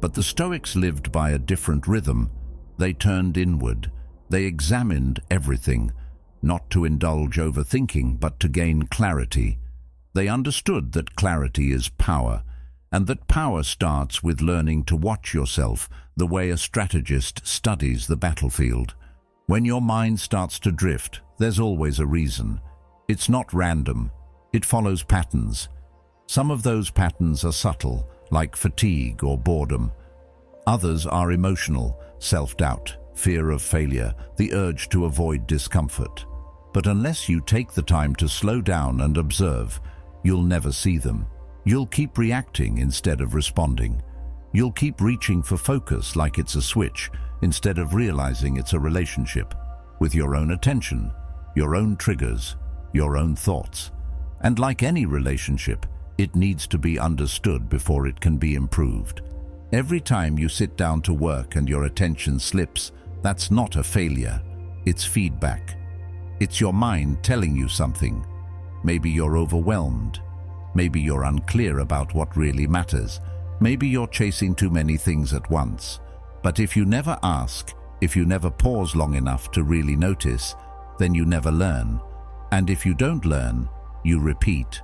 But the Stoics lived by a different rhythm. They turned inward. They examined everything, not to indulge overthinking, but to gain clarity. They understood that clarity is power, and that power starts with learning to watch yourself the way a strategist studies the battlefield. When your mind starts to drift, there's always a reason. It's not random. It follows patterns. Some of those patterns are subtle, like fatigue or boredom. Others are emotional, self-doubt, fear of failure, the urge to avoid discomfort. But unless you take the time to slow down and observe, you'll never see them. You'll keep reacting instead of responding. You'll keep reaching for focus like it's a switch instead of realizing it's a relationship with your own attention, your own triggers, your own thoughts. And like any relationship, it needs to be understood before it can be improved. Every time you sit down to work and your attention slips, that's not a failure, it's feedback. It's your mind telling you something. Maybe you're overwhelmed. Maybe you're unclear about what really matters. Maybe you're chasing too many things at once. But if you never ask, if you never pause long enough to really notice, then you never learn. And if you don't learn, you repeat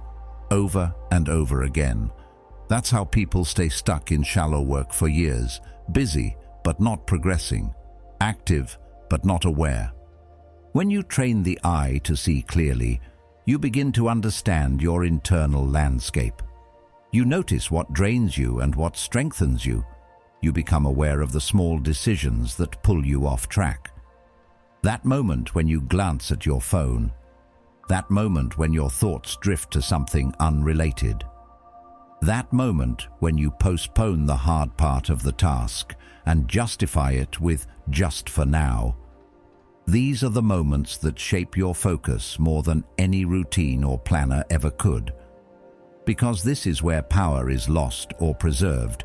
over and over again. That's how people stay stuck in shallow work for years, busy but not progressing, active but not aware. When you train the eye to see clearly, you begin to understand your internal landscape. You notice what drains you and what strengthens you. You become aware of the small decisions that pull you off track. That moment when you glance at your phone, that moment when your thoughts drift to something unrelated, that moment when you postpone the hard part of the task and justify it with "just for now." These are the moments that shape your focus more than any routine or planner ever could. Because this is where power is lost or preserved,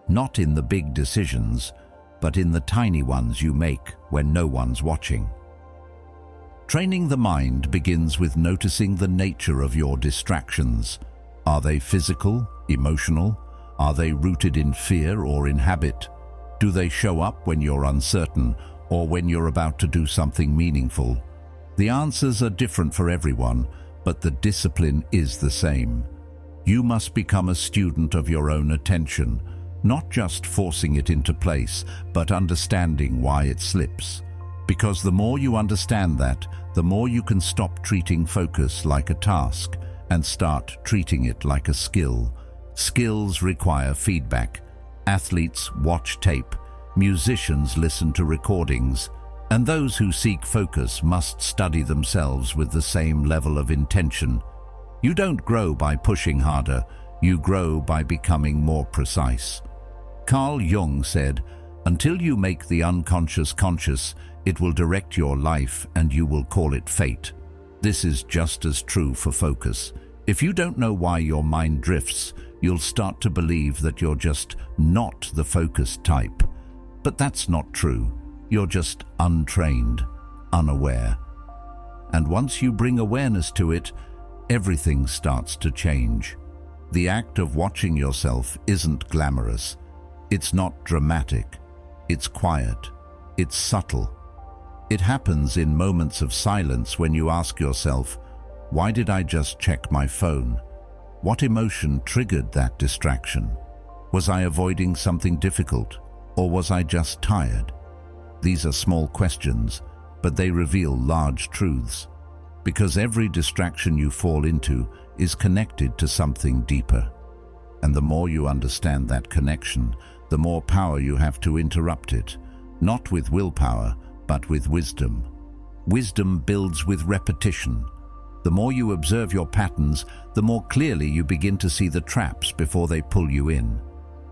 not in the big decisions, but in the tiny ones you make when no one's watching. Training the mind begins with noticing the nature of your distractions. Are they physical, emotional? Are they rooted in fear or in habit? Do they show up when you're uncertain or when you're about to do something meaningful? The answers are different for everyone, but the discipline is the same. You must become a student of your own attention, not just forcing it into place, but understanding why it slips. Because the more you understand that, the more you can stop treating focus like a task and start treating it like a skill. Skills require feedback. Athletes watch tape. Musicians listen to recordings, and those who seek focus must study themselves with the same level of intention. You don't grow by pushing harder, you grow by becoming more precise. Carl Jung said, "Until you make the unconscious conscious, it will direct your life and you will call it fate." This is just as true for focus. If you don't know why your mind drifts, you'll start to believe that you're just not the focused type. But that's not true. You're just untrained, unaware. And once you bring awareness to it, everything starts to change. The act of watching yourself isn't glamorous. It's not dramatic. It's quiet. It's subtle. It happens in moments of silence when you ask yourself, why did I just check my phone? What emotion triggered that distraction? Was I avoiding something difficult? Or was I just tired? These are small questions, but they reveal large truths. Because every distraction you fall into is connected to something deeper. And the more you understand that connection, the more power you have to interrupt it, not with willpower, but with wisdom. Wisdom builds with repetition. The more you observe your patterns, the more clearly you begin to see the traps before they pull you in.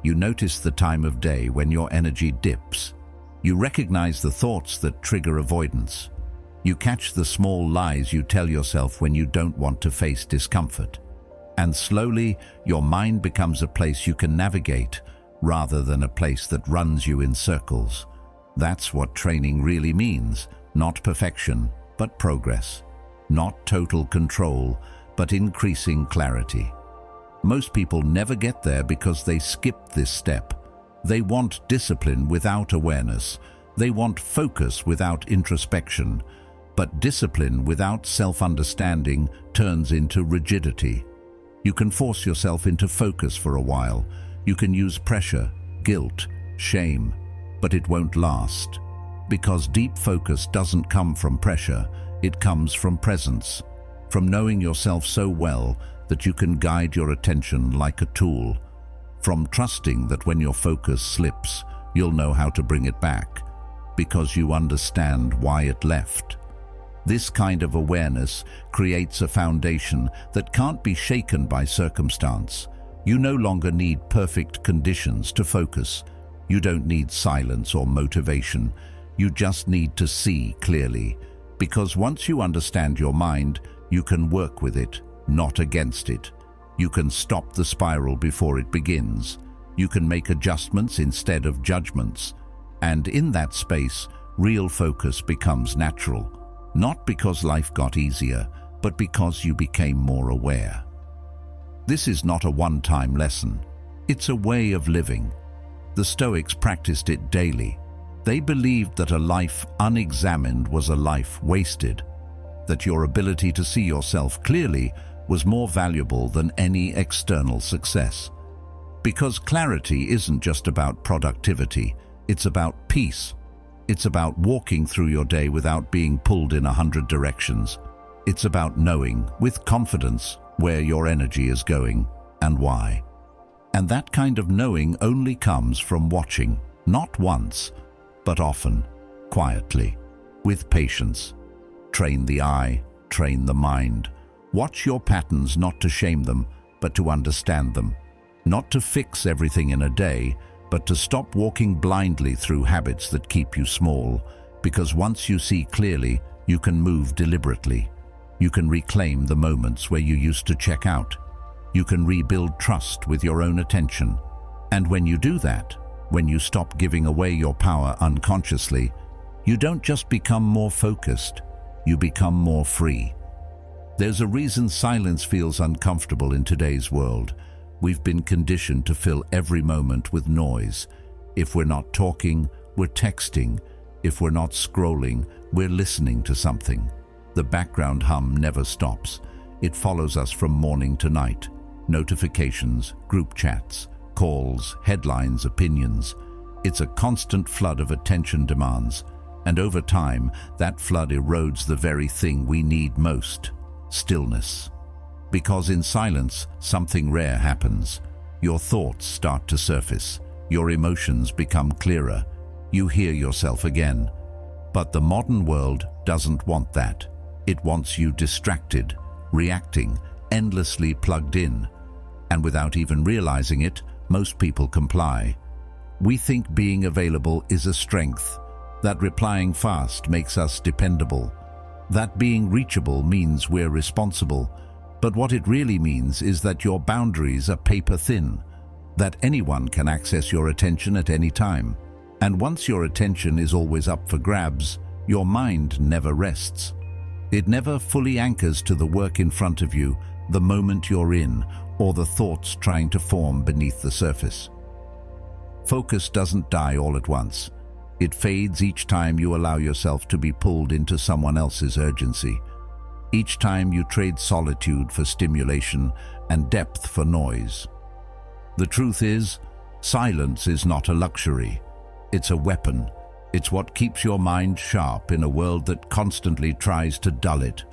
You notice the time of day when your energy dips. You recognize the thoughts that trigger avoidance. You catch the small lies you tell yourself when you don't want to face discomfort. And slowly, your mind becomes a place you can navigate, rather than a place that runs you in circles. That's what training really means, not perfection, but progress. Not total control, but increasing clarity. Most people never get there because they skip this step. They want discipline without awareness. They want focus without introspection. But discipline without self-understanding turns into rigidity. You can force yourself into focus for a while. You can use pressure, guilt, shame, but it won't last. Because deep focus doesn't come from pressure, it comes from presence, from knowing yourself so well that you can guide your attention like a tool, from trusting that when your focus slips, you'll know how to bring it back, because you understand why it left. This kind of awareness creates a foundation that can't be shaken by circumstance. You no longer need perfect conditions to focus. You don't need silence or motivation. You just need to see clearly. Because once you understand your mind, you can work with it, not against it. You can stop the spiral before it begins. You can make adjustments instead of judgments. And in that space, real focus becomes natural. Not because life got easier, but because you became more aware. This is not a one-time lesson. It's a way of living. The Stoics practiced it daily. They believed that a life unexamined was a life wasted, that your ability to see yourself clearly was more valuable than any external success. Because clarity isn't just about productivity, it's about peace. It's about walking through your day without being pulled in 100 directions. It's about knowing, with confidence, where your energy is going and why. And that kind of knowing only comes from watching, not once, but often, quietly, with patience. Train the eye, train the mind. Watch your patterns not to shame them, but to understand them. Not to fix everything in a day, but to stop walking blindly through habits that keep you small, because once you see clearly, you can move deliberately. You can reclaim the moments where you used to check out. You can rebuild trust with your own attention. And when you do that, when you stop giving away your power unconsciously, you don't just become more focused, you become more free. There's a reason silence feels uncomfortable in today's world. We've been conditioned to fill every moment with noise. If we're not talking, we're texting. If we're not scrolling, we're listening to something. The background hum never stops. It follows us from morning to night. Notifications, group chats, calls, headlines, opinions. It's a constant flood of attention demands. And over time, that flood erodes the very thing we need most: stillness. Because in silence, something rare happens. Your thoughts start to surface. Your emotions become clearer. You hear yourself again. But the modern world doesn't want that. It wants you distracted, reacting, endlessly plugged in. And without even realizing it, most people comply. We think being available is a strength, that replying fast makes us dependable, that being reachable means we're responsible. But what it really means is that your boundaries are paper thin, that anyone can access your attention at any time. And once your attention is always up for grabs, your mind never rests. It never fully anchors to the work in front of you, the moment you're in, or the thoughts trying to form beneath the surface. Focus doesn't die all at once. It fades each time you allow yourself to be pulled into someone else's urgency. Each time you trade solitude for stimulation and depth for noise. The truth is, silence is not a luxury. It's a weapon. It's what keeps your mind sharp in a world that constantly tries to dull it.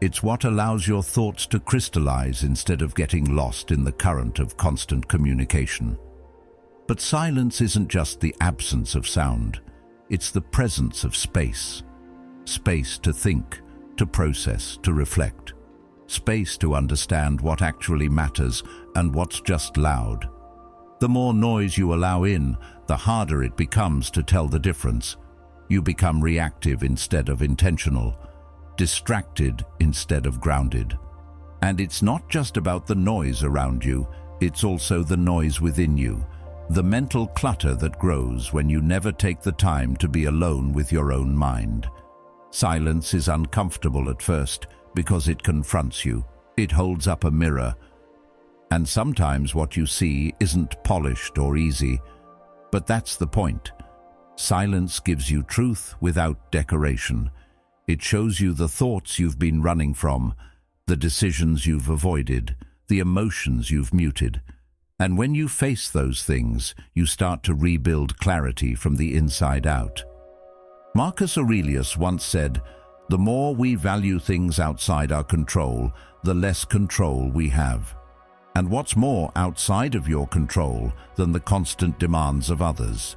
It's what allows your thoughts to crystallize instead of getting lost in the current of constant communication. But silence isn't just the absence of sound. It's the presence of space. Space to think, to process, to reflect. Space to understand what actually matters and what's just loud. The more noise you allow in, the harder it becomes to tell the difference. You become reactive instead of intentional, distracted instead of grounded. And it's not just about the noise around you, it's also the noise within you, the mental clutter that grows when you never take the time to be alone with your own mind. Silence is uncomfortable at first because it confronts you. It holds up a mirror. And sometimes what you see isn't polished or easy, but that's the point. Silence gives you truth without decoration. It shows you the thoughts you've been running from, the decisions you've avoided, the emotions you've muted. And when you face those things, you start to rebuild clarity from the inside out. Marcus Aurelius once said, "The more we value things outside our control, the less control we have." And what's more outside of your control than the constant demands of others?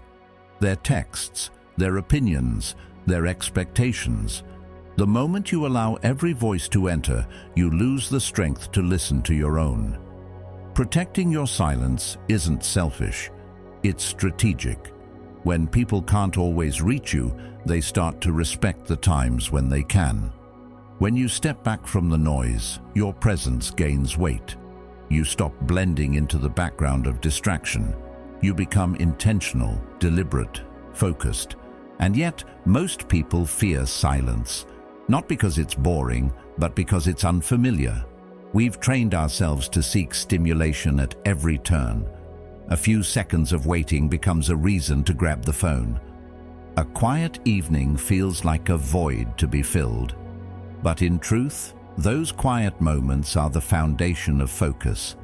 Their texts, their opinions, their expectations. The moment you allow every voice to enter, you lose the strength to listen to your own. Protecting your silence isn't selfish, it's strategic. When people can't always reach you, they start to respect the times when they can. When you step back from the noise, your presence gains weight. You stop blending into the background of distraction. You become intentional, deliberate, focused. And yet, most people fear silence, not because it's boring, but because it's unfamiliar. We've trained ourselves to seek stimulation at every turn. A few seconds of waiting becomes a reason to grab the phone. A quiet evening feels like a void to be filled. But in truth, those quiet moments are the foundation of focus.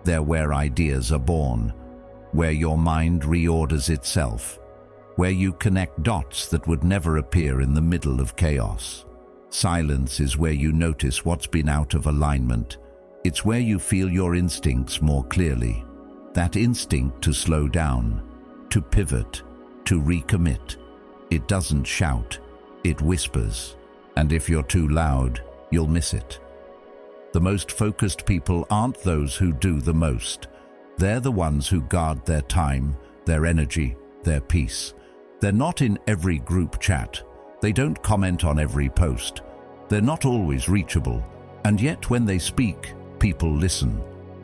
They're where ideas are born, where your mind reorders itself, where you connect dots that would never appear in the middle of chaos. Silence is where you notice what's been out of alignment. It's where you feel your instincts more clearly. That instinct to slow down, to pivot, to recommit. It doesn't shout, it whispers. And if you're too loud, you'll miss it. The most focused people aren't those who do the most. They're the ones who guard their time, their energy, their peace. They're not in every group chat. They don't comment on every post. They're not always reachable. And yet when they speak, people listen.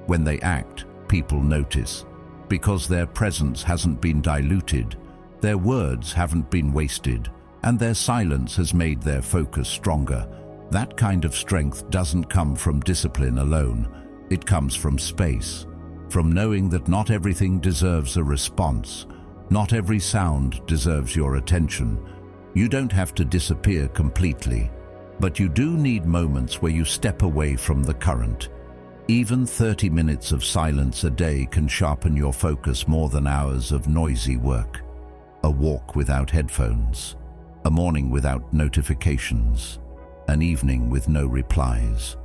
When they act, people notice. Because their presence hasn't been diluted, their words haven't been wasted, and their silence has made their focus stronger. That kind of strength doesn't come from discipline alone. It comes from space, from knowing that not everything deserves a response. Not every sound deserves your attention. You don't have to disappear completely, but you do need moments where you step away from the current. Even 30 minutes of silence a day can sharpen your focus more than hours of noisy work. A walk without headphones, a morning without notifications, an evening with no replies.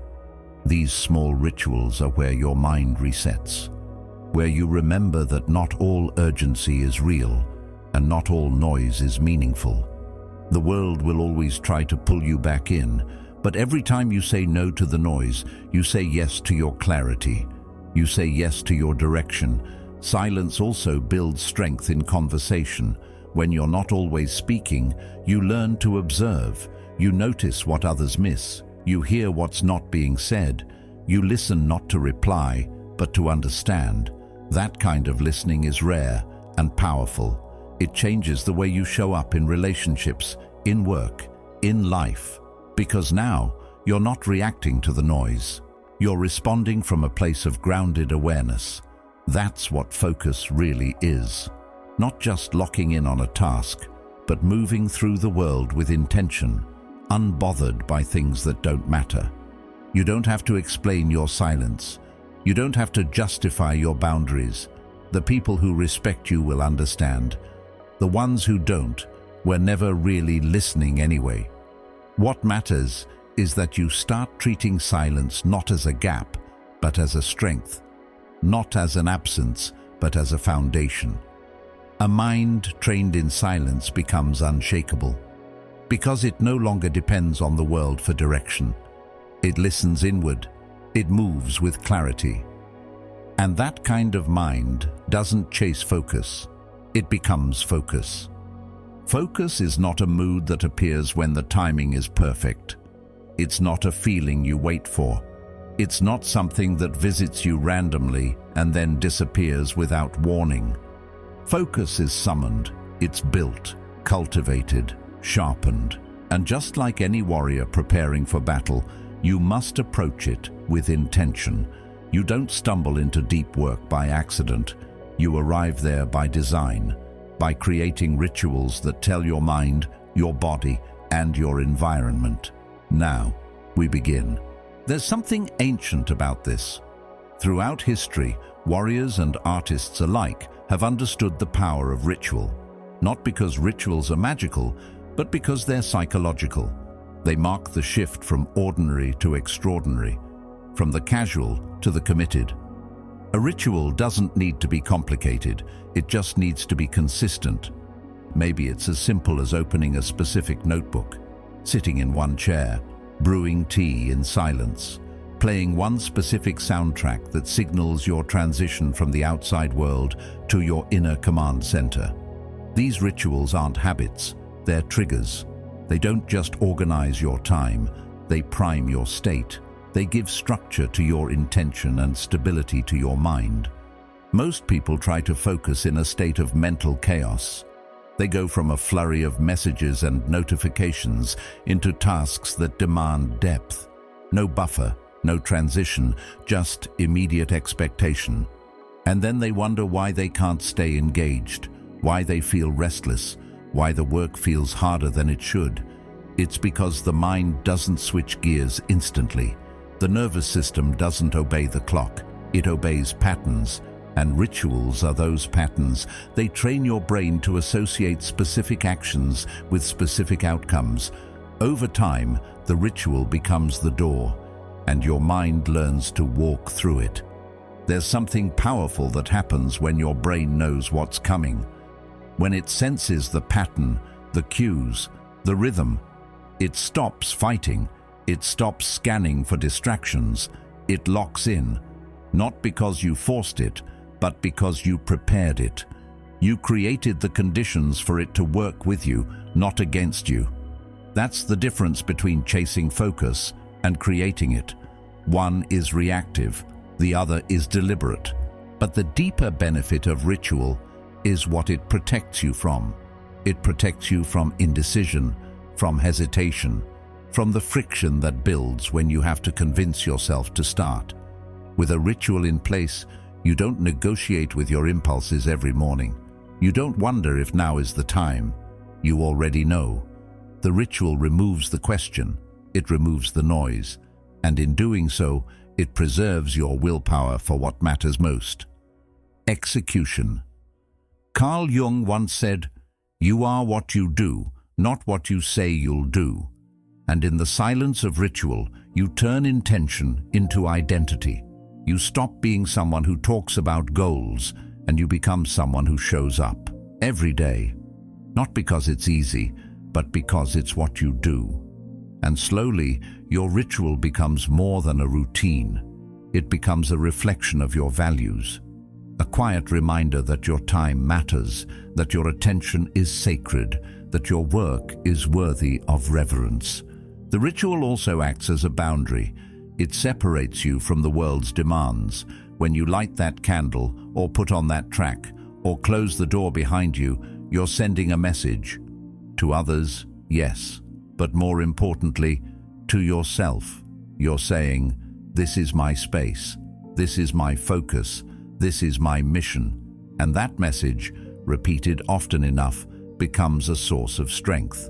These small rituals are where your mind resets, where you remember that not all urgency is real and not all noise is meaningful. The world will always try to pull you back in, but every time you say no to the noise, you say yes to your clarity. You say yes to your direction. Silence also builds strength in conversation. When you're not always speaking, you learn to observe. You notice what others miss. You hear what's not being said. You listen not to reply, but to understand. That kind of listening is rare and powerful. It changes the way you show up in relationships, in work, in life. Because now, you're not reacting to the noise. You're responding from a place of grounded awareness. That's what focus really is. Not just locking in on a task, but moving through the world with intention, unbothered by things that don't matter. You don't have to explain your silence. You don't have to justify your boundaries. The people who respect you will understand. The ones who don't were never really listening anyway. What matters is that you start treating silence not as a gap, but as a strength. Not as an absence, but as a foundation. A mind trained in silence becomes unshakable, because it no longer depends on the world for direction. It listens inward. It moves with clarity. And that kind of mind doesn't chase focus. It becomes focus. Focus is not a mood that appears when the timing is perfect. It's not a feeling you wait for. It's not something that visits you randomly and then disappears without warning. Focus is summoned. It's built, cultivated, sharpened. And just like any warrior preparing for battle, you must approach it with intention. You don't stumble into deep work by accident. You arrive there by design, by creating rituals that tell your mind, your body, and your environment. Now, we begin. There's something ancient about this. Throughout history, warriors and artists alike have understood the power of ritual, not because rituals are magical, but because they're psychological. They mark the shift from ordinary to extraordinary, from the casual to the committed. A ritual doesn't need to be complicated, it just needs to be consistent. Maybe it's as simple as opening a specific notebook, sitting in one chair, brewing tea in silence, playing one specific soundtrack that signals your transition from the outside world to your inner command center. These rituals aren't habits, they're triggers. They don't just organize your time, they prime your state. They give structure to your intention and stability to your mind. Most people try to focus in a state of mental chaos. They go from a flurry of messages and notifications into tasks that demand depth. No buffer, no transition, just immediate expectation. And then they wonder why they can't stay engaged, why they feel restless, why the work feels harder than it should. It's because the mind doesn't switch gears instantly. The nervous system doesn't obey the clock. It obeys patterns, and rituals are those patterns. They train your brain to associate specific actions with specific outcomes. Over time, the ritual becomes the door, and your mind learns to walk through it. There's something powerful that happens when your brain knows what's coming. When it senses the pattern, the cues, the rhythm, it stops fighting. It stops scanning for distractions. It locks in, not because you forced it, but because you prepared it. You created the conditions for it to work with you, not against you. That's the difference between chasing focus and creating it. One is reactive, the other is deliberate. But the deeper benefit of ritual is what it protects you from. It protects you from indecision, from hesitation, from the friction that builds when you have to convince yourself to start. With a ritual in place, you don't negotiate with your impulses every morning. You don't wonder if now is the time. You already know. The ritual removes the question. It removes the noise. And in doing so, it preserves your willpower for what matters most. Execution. Carl Jung once said, "You are what you do, not what you say you'll do." And in the silence of ritual, you turn intention into identity. You stop being someone who talks about goals, and you become someone who shows up every day. Not because it's easy, but because it's what you do. And slowly, your ritual becomes more than a routine. It becomes a reflection of your values. A quiet reminder that your time matters, that your attention is sacred, that your work is worthy of reverence. The ritual also acts as a boundary. It separates you from the world's demands. When you light that candle, or put on that track, or close the door behind you, you're sending a message. To others, yes, but more importantly, to yourself. You're saying, "This is my space. This is my focus. This is my mission." And that message, repeated often enough, becomes a source of strength.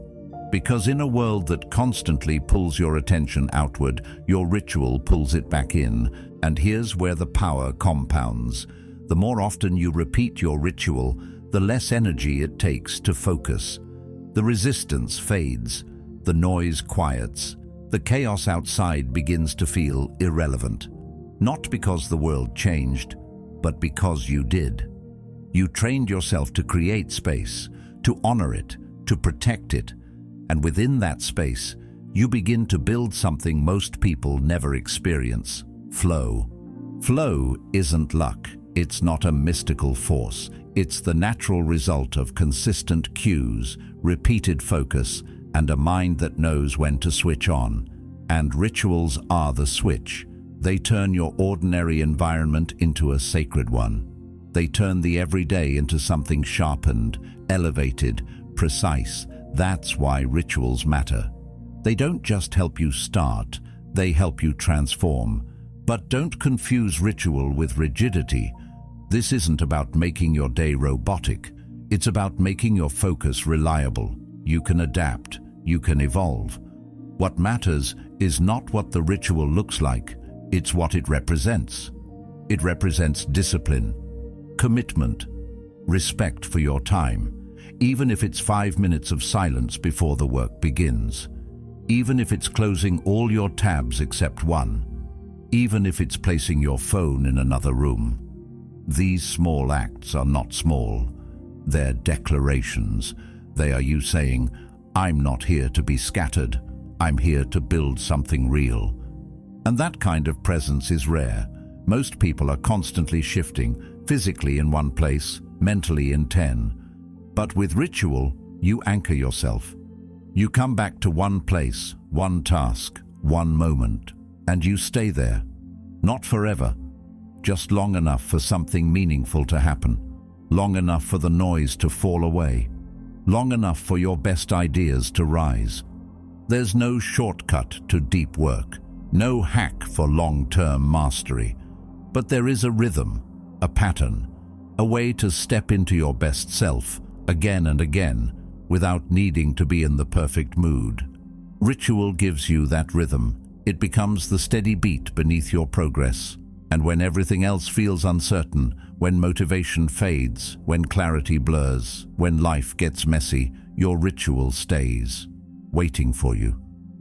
Because in a world that constantly pulls your attention outward, your ritual pulls it back in. And here's where the power compounds. The more often you repeat your ritual, the less energy it takes to focus. The resistance fades, the noise quiets, the chaos outside begins to feel irrelevant. Not because the world changed, but because you did. You trained yourself to create space, to honor it, to protect it. And within that space, you begin to build something most people never experience: flow. Flow isn't luck. It's not a mystical force. It's the natural result of consistent cues, repeated focus, and a mind that knows when to switch on. And rituals are the switch. They turn your ordinary environment into a sacred one. They turn the everyday into something sharpened, elevated, precise. That's why rituals matter. They don't just help you start, they help you transform. But don't confuse ritual with rigidity. This isn't about making your day robotic. It's about making your focus reliable. You can adapt, you can evolve. What matters is not what the ritual looks like, it's what it represents. It represents discipline, commitment, respect for your time. Even if it's 5 minutes of silence before the work begins. Even if it's closing all your tabs except one. Even if it's placing your phone in another room. These small acts are not small. They're declarations. They are you saying, "I'm not here to be scattered. I'm here to build something real. And that kind of presence is rare. Most people are constantly shifting, physically in one place, mentally in 10. But with ritual, you anchor yourself. You come back to one place, one task, one moment, and you stay there. Not forever, just long enough for something meaningful to happen, long enough for the noise to fall away, long enough for your best ideas to rise. There's no shortcut to deep work, no hack for long-term mastery, but there is a rhythm, a pattern, a way to step into your best self again and again without needing to be in the perfect mood. Ritual gives you that rhythm. It becomes the steady beat beneath your progress. And when everything else feels uncertain, when motivation fades, when clarity blurs, when life gets messy, your ritual stays, waiting for you,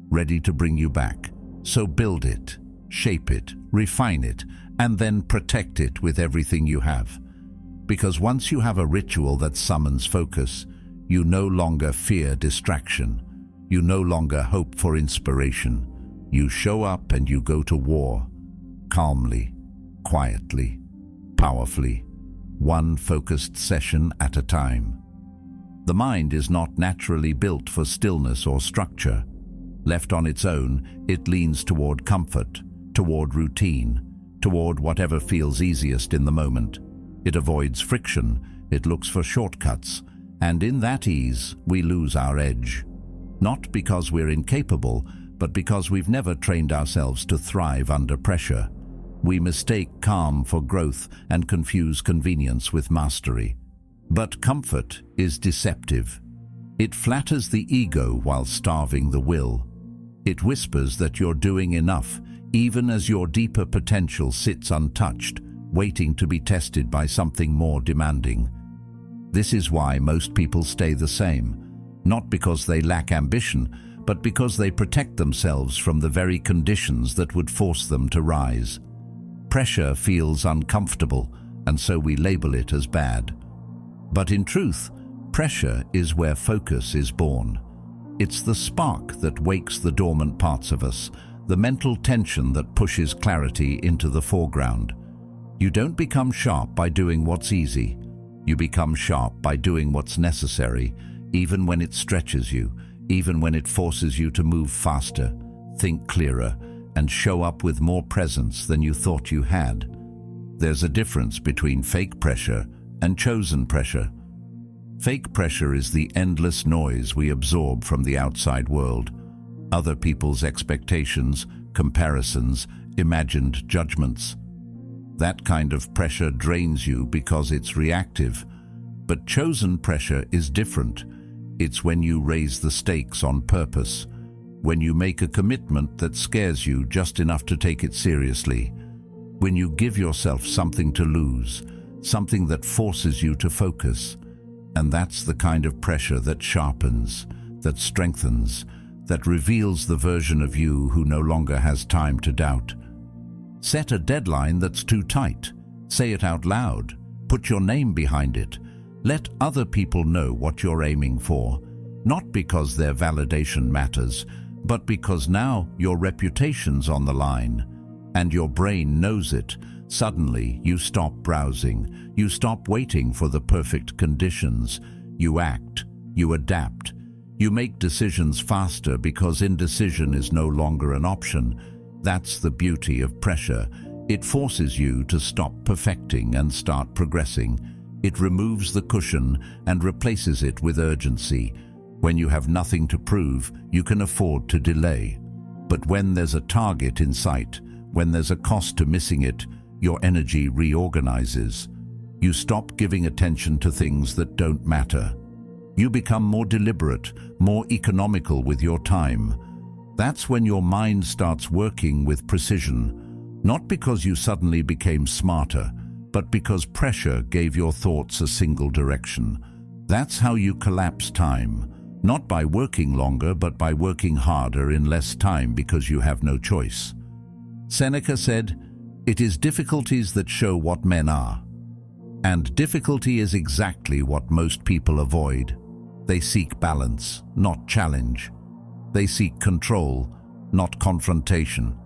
ready to bring you back. So build it, shape it, refine it, and then protect it with everything you have. Because once you have a ritual that summons focus, you no longer fear distraction. You no longer hope for inspiration. You show up and you go to war, calmly, quietly, powerfully, one focused session at a time. The mind is not naturally built for stillness or structure. Left on its own, it leans toward comfort, toward routine, toward whatever feels easiest in the moment. It avoids friction, it looks for shortcuts, and in that ease, we lose our edge. Not because we're incapable, but because we've never trained ourselves to thrive under pressure. We mistake calm for growth and confuse convenience with mastery. But comfort is deceptive. It flatters the ego while starving the will. It whispers that you're doing enough, even as your deeper potential sits untouched, waiting to be tested by something more demanding. This is why most people stay the same, not because they lack ambition, but because they protect themselves from the very conditions that would force them to rise. Pressure feels uncomfortable, and so we label it as bad. But in truth, pressure is where focus is born. It's the spark that wakes the dormant parts of us, the mental tension that pushes clarity into the foreground. You don't become sharp by doing what's easy. You become sharp by doing what's necessary, even when it stretches you, even when it forces you to move faster, think clearer, and show up with more presence than you thought you had. There's a difference between fake pressure and chosen pressure. Fake pressure is the endless noise we absorb from the outside world. Other people's expectations, comparisons, imagined judgments. That kind of pressure drains you because it's reactive. But chosen pressure is different. It's when you raise the stakes on purpose, when you make a commitment that scares you just enough to take it seriously, when you give yourself something to lose, something that forces you to focus. And that's the kind of pressure that sharpens, that strengthens, that reveals the version of you who no longer has time to doubt. Set a deadline that's too tight. Say it out loud. Put your name behind it. Let other people know what you're aiming for, not because their validation matters, but because now your reputation's on the line, and your brain knows it. Suddenly, you stop browsing. You stop waiting for the perfect conditions. You act. You adapt. You make decisions faster because indecision is no longer an option. That's the beauty of pressure. It forces you to stop perfecting and start progressing. It removes the cushion and replaces it with urgency. When you have nothing to prove, you can afford to delay. But when there's a target in sight, when there's a cost to missing it, your energy reorganizes. You stop giving attention to things that don't matter. You become more deliberate, more economical with your time. That's when your mind starts working with precision, not because you suddenly became smarter, but because pressure gave your thoughts a single direction. That's how you collapse time, not by working longer, but by working harder in less time because you have no choice. Seneca said, "It is difficulties that show what men are." And difficulty is exactly what most people avoid. They seek balance, not challenge. They seek control, not confrontation.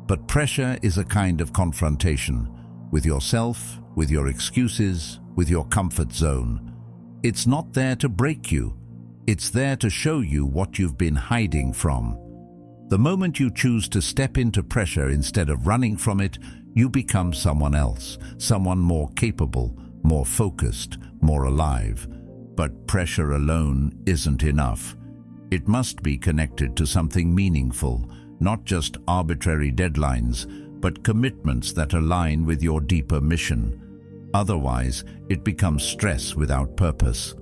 But pressure is a kind of confrontation, with yourself, with your excuses, with your comfort zone. It's not there to break you. It's there to show you what you've been hiding from. The moment you choose to step into pressure instead of running from it, you become someone else, someone more capable, more focused, more alive. But pressure alone isn't enough. It must be connected to something meaningful, not just arbitrary deadlines, but commitments that align with your deeper mission. Otherwise, it becomes stress without purpose.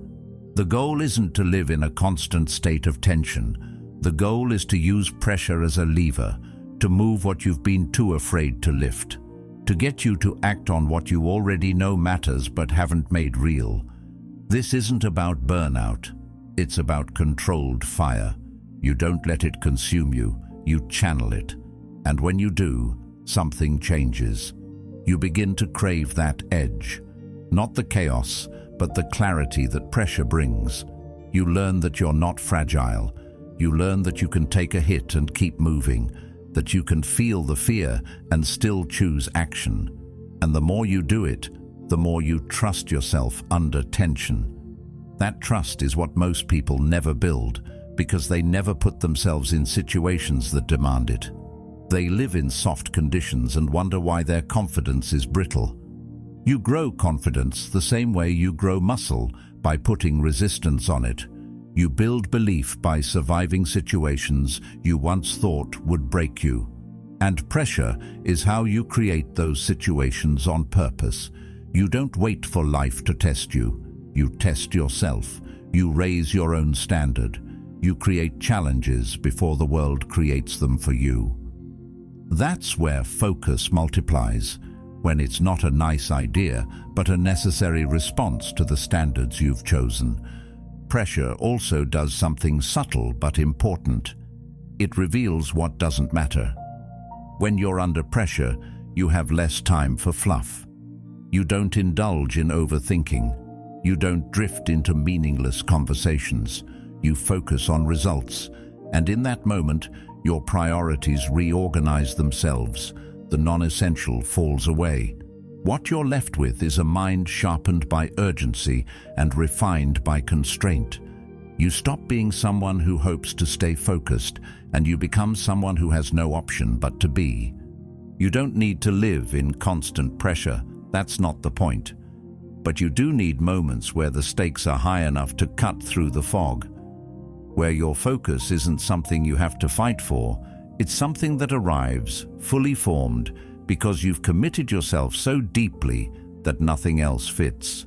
The goal isn't to live in a constant state of tension. The goal is to use pressure as a lever, to move what you've been too afraid to lift, to get you to act on what you already know matters but haven't made real. This isn't about burnout. It's about controlled fire. You don't let it consume you. You channel it. And when you do, something changes. You begin to crave that edge. Not the chaos, but the clarity that pressure brings. You learn that you're not fragile. You learn that you can take a hit and keep moving, that you can feel the fear and still choose action. And the more you do it, the more you trust yourself under tension. That trust is what most people never build, because they never put themselves in situations that demand it. They live in soft conditions and wonder why their confidence is brittle. You grow confidence the same way you grow muscle, by putting resistance on it. You build belief by surviving situations you once thought would break you. And pressure is how you create those situations on purpose. You don't wait for life to test you. You test yourself. You raise your own standard. You create challenges before the world creates them for you. That's where focus multiplies, when it's not a nice idea, but a necessary response to the standards you've chosen. Pressure also does something subtle but important. It reveals what doesn't matter. When you're under pressure, you have less time for fluff. You don't indulge in overthinking. You don't drift into meaningless conversations. You focus on results. And in that moment, your priorities reorganize themselves. The non-essential falls away. What you're left with is a mind sharpened by urgency and refined by constraint. You stop being someone who hopes to stay focused, and you become someone who has no option but to be. You don't need to live in constant pressure. That's not the point. But you do need moments where the stakes are high enough to cut through the fog, where your focus isn't something you have to fight for. It's something that arrives, fully formed, because you've committed yourself so deeply that nothing else fits.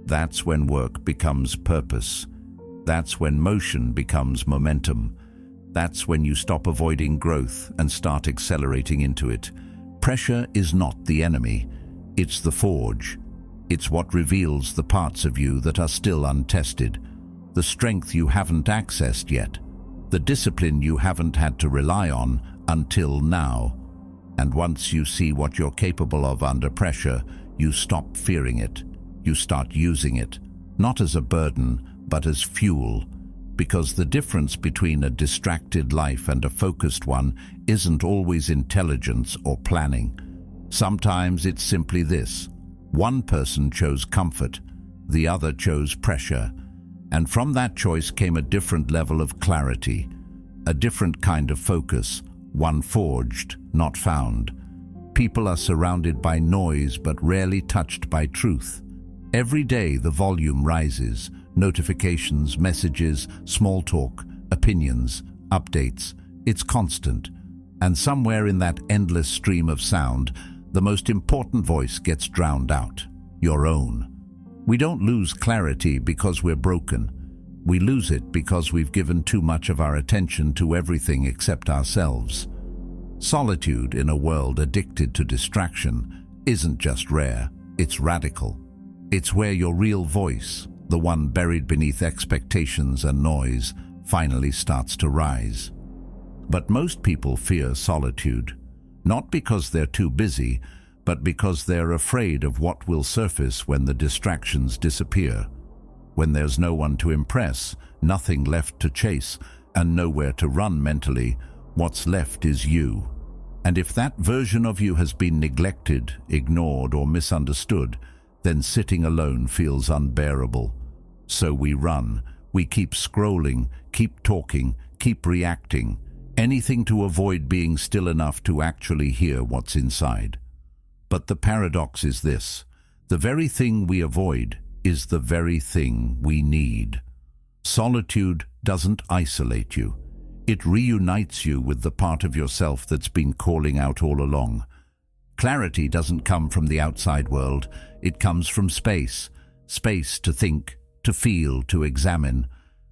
That's when work becomes purpose. That's when motion becomes momentum. That's when you stop avoiding growth and start accelerating into it. Pressure is not the enemy. It's the forge. It's what reveals the parts of you that are still untested, the strength you haven't accessed yet, the discipline you haven't had to rely on until now. And once you see what you're capable of under pressure, you stop fearing it. You start using it, not as a burden, but as fuel. Because the difference between a distracted life and a focused one isn't always intelligence or planning. Sometimes it's simply this: one person chose comfort, the other chose pressure. And from that choice came a different level of clarity, a different kind of focus, one forged, not found. People are surrounded by noise but rarely touched by truth. Every day the volume rises, notifications, messages, small talk, opinions, updates. It's constant. And somewhere in that endless stream of sound, the most important voice gets drowned out, your own. We don't lose clarity because we're broken. We lose it because we've given too much of our attention to everything except ourselves. Solitude in a world addicted to distraction isn't just rare, it's radical. It's where your real voice, the one buried beneath expectations and noise, finally starts to rise. But most people fear solitude, not because they're too busy, but because they're afraid of what will surface when the distractions disappear. When there's no one to impress, nothing left to chase, and nowhere to run mentally, what's left is you. And if that version of you has been neglected, ignored, or misunderstood, then sitting alone feels unbearable. So we run, we keep scrolling, keep talking, keep reacting, anything to avoid being still enough to actually hear what's inside. But the paradox is this: the very thing we avoid is the very thing we need. Solitude doesn't isolate you. It reunites you with the part of yourself that's been calling out all along. Clarity doesn't come from the outside world. It comes from space. Space to think, to feel, to examine.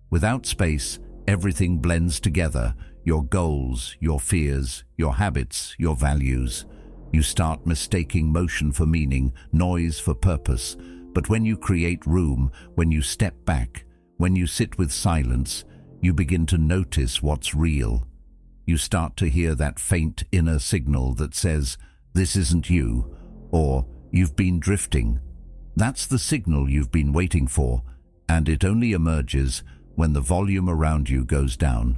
Without space, everything blends together. Your goals, your fears, your habits, your values. You start mistaking motion for meaning, noise for purpose. But when you create room, when you step back, when you sit with silence, you begin to notice what's real. You start to hear that faint inner signal that says, "This isn't you," or "You've been drifting." That's the signal you've been waiting for, and it only emerges when the volume around you goes down.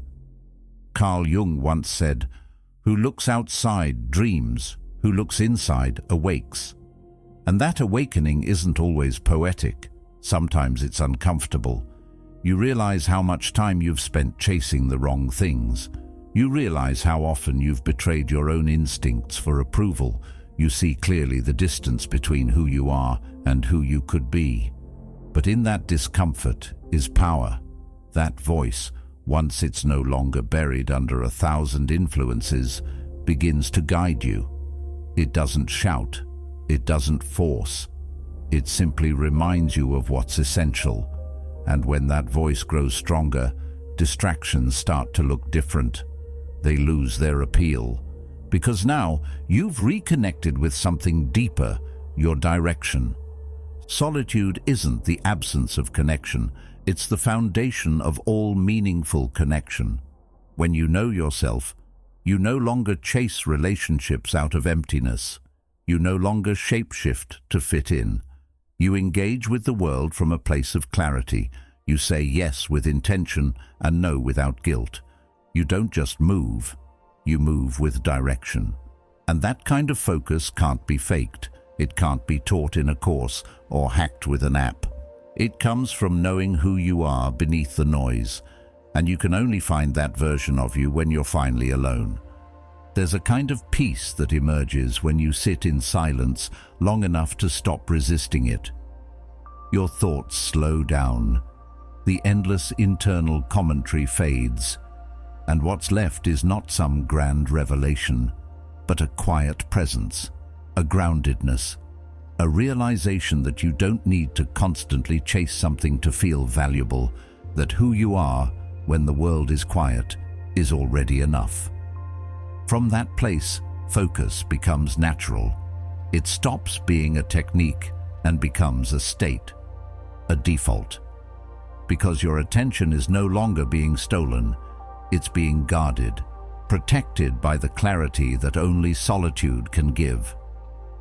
Carl Jung once said, "Who looks outside dreams, who looks inside awakes." And that awakening isn't always poetic. Sometimes it's uncomfortable. You realize how much time you've spent chasing the wrong things. You realize how often you've betrayed your own instincts for approval. You see clearly the distance between who you are and who you could be. But in that discomfort is power. That voice, once it's no longer buried under 1,000 influences, begins to guide you. It doesn't shout. It doesn't force. It simply reminds you of what's essential. And when that voice grows stronger, distractions start to look different. They lose their appeal. Because now you've reconnected with something deeper, your direction. Solitude isn't the absence of connection. It's the foundation of all meaningful connection. When you know yourself, you no longer chase relationships out of emptiness. You no longer shapeshift to fit in. You engage with the world from a place of clarity. You say yes with intention and no without guilt. You don't just move, you move with direction. And that kind of focus can't be faked. It can't be taught in a course or hacked with an app. It comes from knowing who you are beneath the noise, and you can only find that version of you when you're finally alone. There's a kind of peace that emerges when you sit in silence long enough to stop resisting it. Your thoughts slow down. The endless internal commentary fades, and what's left is not some grand revelation, but a quiet presence, a groundedness, a realization that you don't need to constantly chase something to feel valuable, that who you are when the world is quiet is already enough. From that place, focus becomes natural. It stops being a technique and becomes a state, a default. Because your attention is no longer being stolen, it's being guarded, protected by the clarity that only solitude can give.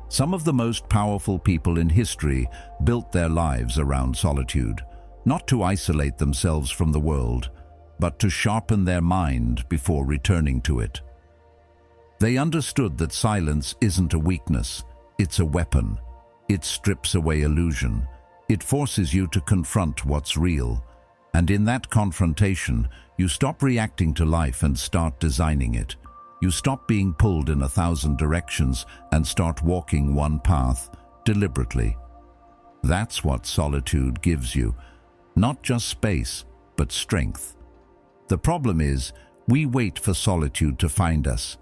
Some of the most powerful people in history built their lives around solitude, not to isolate themselves from the world, but to sharpen their mind before returning to it. They understood that silence isn't a weakness, it's a weapon. It strips away illusion. It forces you to confront what's real. And in that confrontation, you stop reacting to life and start designing it. You stop being pulled in 1,000 directions and start walking one path deliberately. That's what solitude gives you. Not just space, but strength. The problem is, we wait for solitude to find us.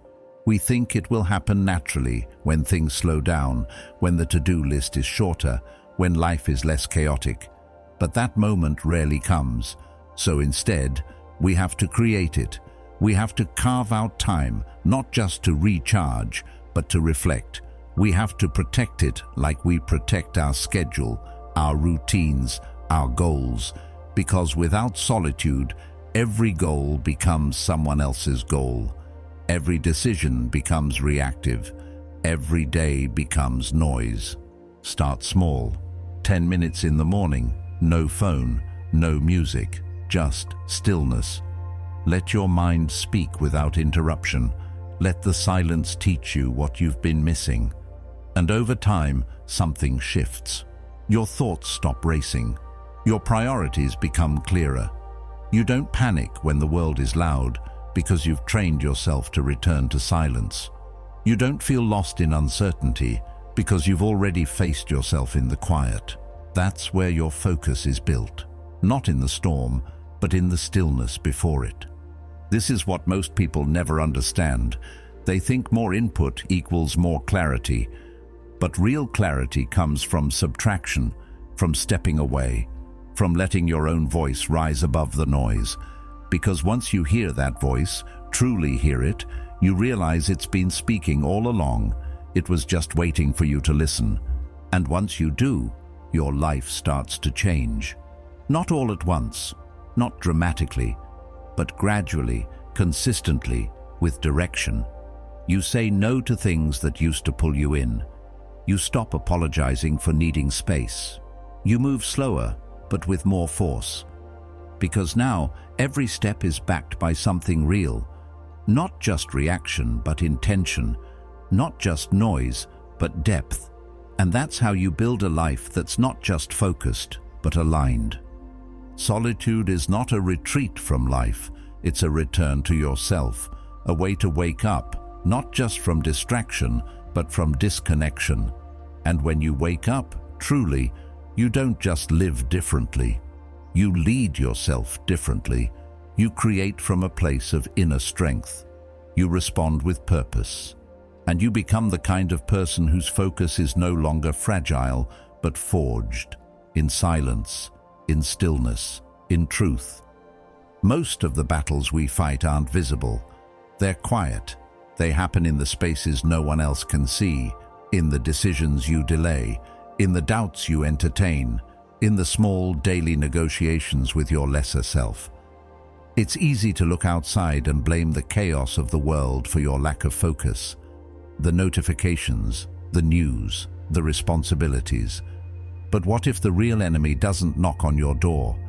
We think it will happen naturally when things slow down, when the to-do list is shorter, when life is less chaotic. But that moment rarely comes. So instead, we have to create it. We have to carve out time, not just to recharge, but to reflect. We have to protect it like we protect our schedule, our routines, our goals. Because without solitude, every goal becomes someone else's goal. Every decision becomes reactive. Every day becomes noise. Start small. 10 minutes in the morning, no phone, no music, just stillness. Let your mind speak without interruption. Let the silence teach you what you've been missing. And over time, something shifts. Your thoughts stop racing. Your priorities become clearer. You don't panic when the world is loud because you've trained yourself to return to silence. You don't feel lost in uncertainty because you've already faced yourself in the quiet. That's where your focus is built, not in the storm, but in the stillness before it. This is what most people never understand. They think more input equals more clarity, but real clarity comes from subtraction, from stepping away, from letting your own voice rise above the noise. Because once you hear that voice, truly hear it, you realize it's been speaking all along. It was just waiting for you to listen. And once you do, your life starts to change. Not all at once, not dramatically, but gradually, consistently, with direction. You say no to things that used to pull you in. You stop apologizing for needing space. You move slower, but with more force. Because now, every step is backed by something real. Not just reaction, but intention. Not just noise, but depth. And that's how you build a life that's not just focused, but aligned. Solitude is not a retreat from life. It's a return to yourself, a way to wake up, not just from distraction, but from disconnection. And when you wake up, truly, you don't just live differently. You lead yourself differently. You create from a place of inner strength. You respond with purpose. And you become the kind of person whose focus is no longer fragile, but forged, in silence, in stillness, in truth. Most of the battles we fight aren't visible. They're quiet. They happen in the spaces no one else can see, in the decisions you delay, in the doubts you entertain, in the small daily negotiations with your lesser self. It's easy to look outside and blame the chaos of the world for your lack of focus. The notifications, the news, the responsibilities. But what if the real enemy doesn't knock on your door?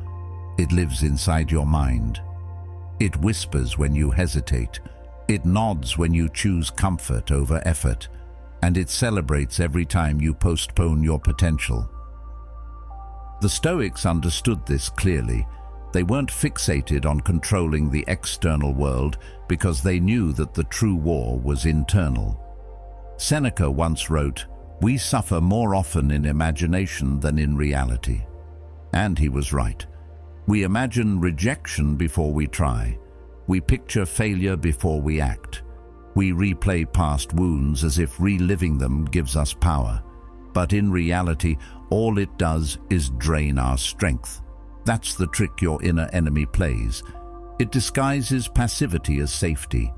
It lives inside your mind. It whispers when you hesitate. It nods when you choose comfort over effort. And it celebrates every time you postpone your potential. The Stoics understood this clearly. They weren't fixated on controlling the external world because they knew that the true war was internal. Seneca once wrote, "We suffer more often in imagination than in reality." And he was right. We imagine rejection before we try. We picture failure before we act. We replay past wounds as if reliving them gives us power. But in reality, all it does is drain our strength. That's the trick your inner enemy plays. It disguises passivity as safety,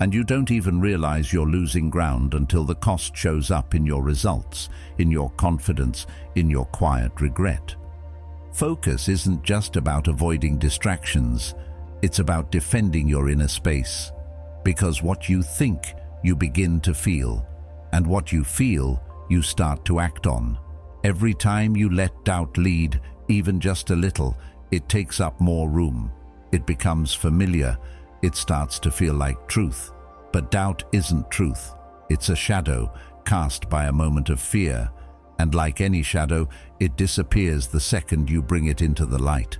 and you don't even realize you're losing ground until the cost shows up in your results, in your confidence, in your quiet regret. Focus isn't just about avoiding distractions. It's about defending your inner space. Because what you think, you begin to feel. And what you feel, you start to act on. Every time you let doubt lead, even just a little, it takes up more room. It becomes familiar. It starts to feel like truth. But doubt isn't truth. It's a shadow cast by a moment of fear. And like any shadow, it disappears the second you bring it into the light.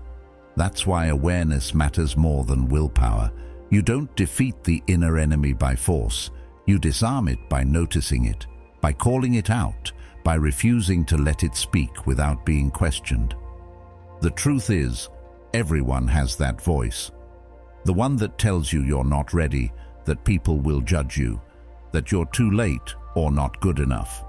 That's why awareness matters more than willpower. You don't defeat the inner enemy by force. You disarm it by noticing it, by calling it out, by refusing to let it speak without being questioned. The truth is, everyone has that voice. The one that tells you you're not ready, that people will judge you, that you're too late or not good enough.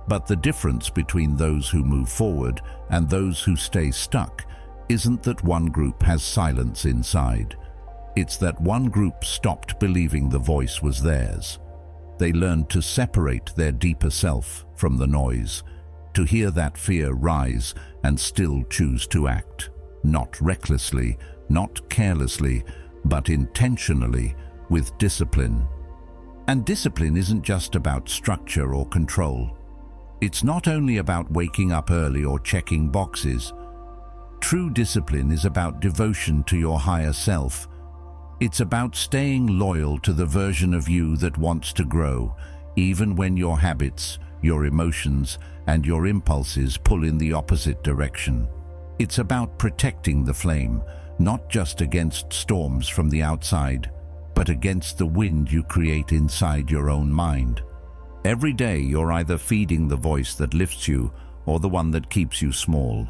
But the difference between those who move forward and those who stay stuck isn't that one group has silence inside. It's that one group stopped believing the voice was theirs. They learned to separate their deeper self from the noise, to hear that fear rise and still choose to act. Not recklessly, not carelessly, but intentionally, with discipline. And discipline isn't just about structure or control. It's not only about waking up early or checking boxes. True discipline is about devotion to your higher self. It's about staying loyal to the version of you that wants to grow, even when your habits, your emotions, and your impulses pull in the opposite direction. It's about protecting the flame, not just against storms from the outside, but against the wind you create inside your own mind. Every day you're either feeding the voice that lifts you or the one that keeps you small.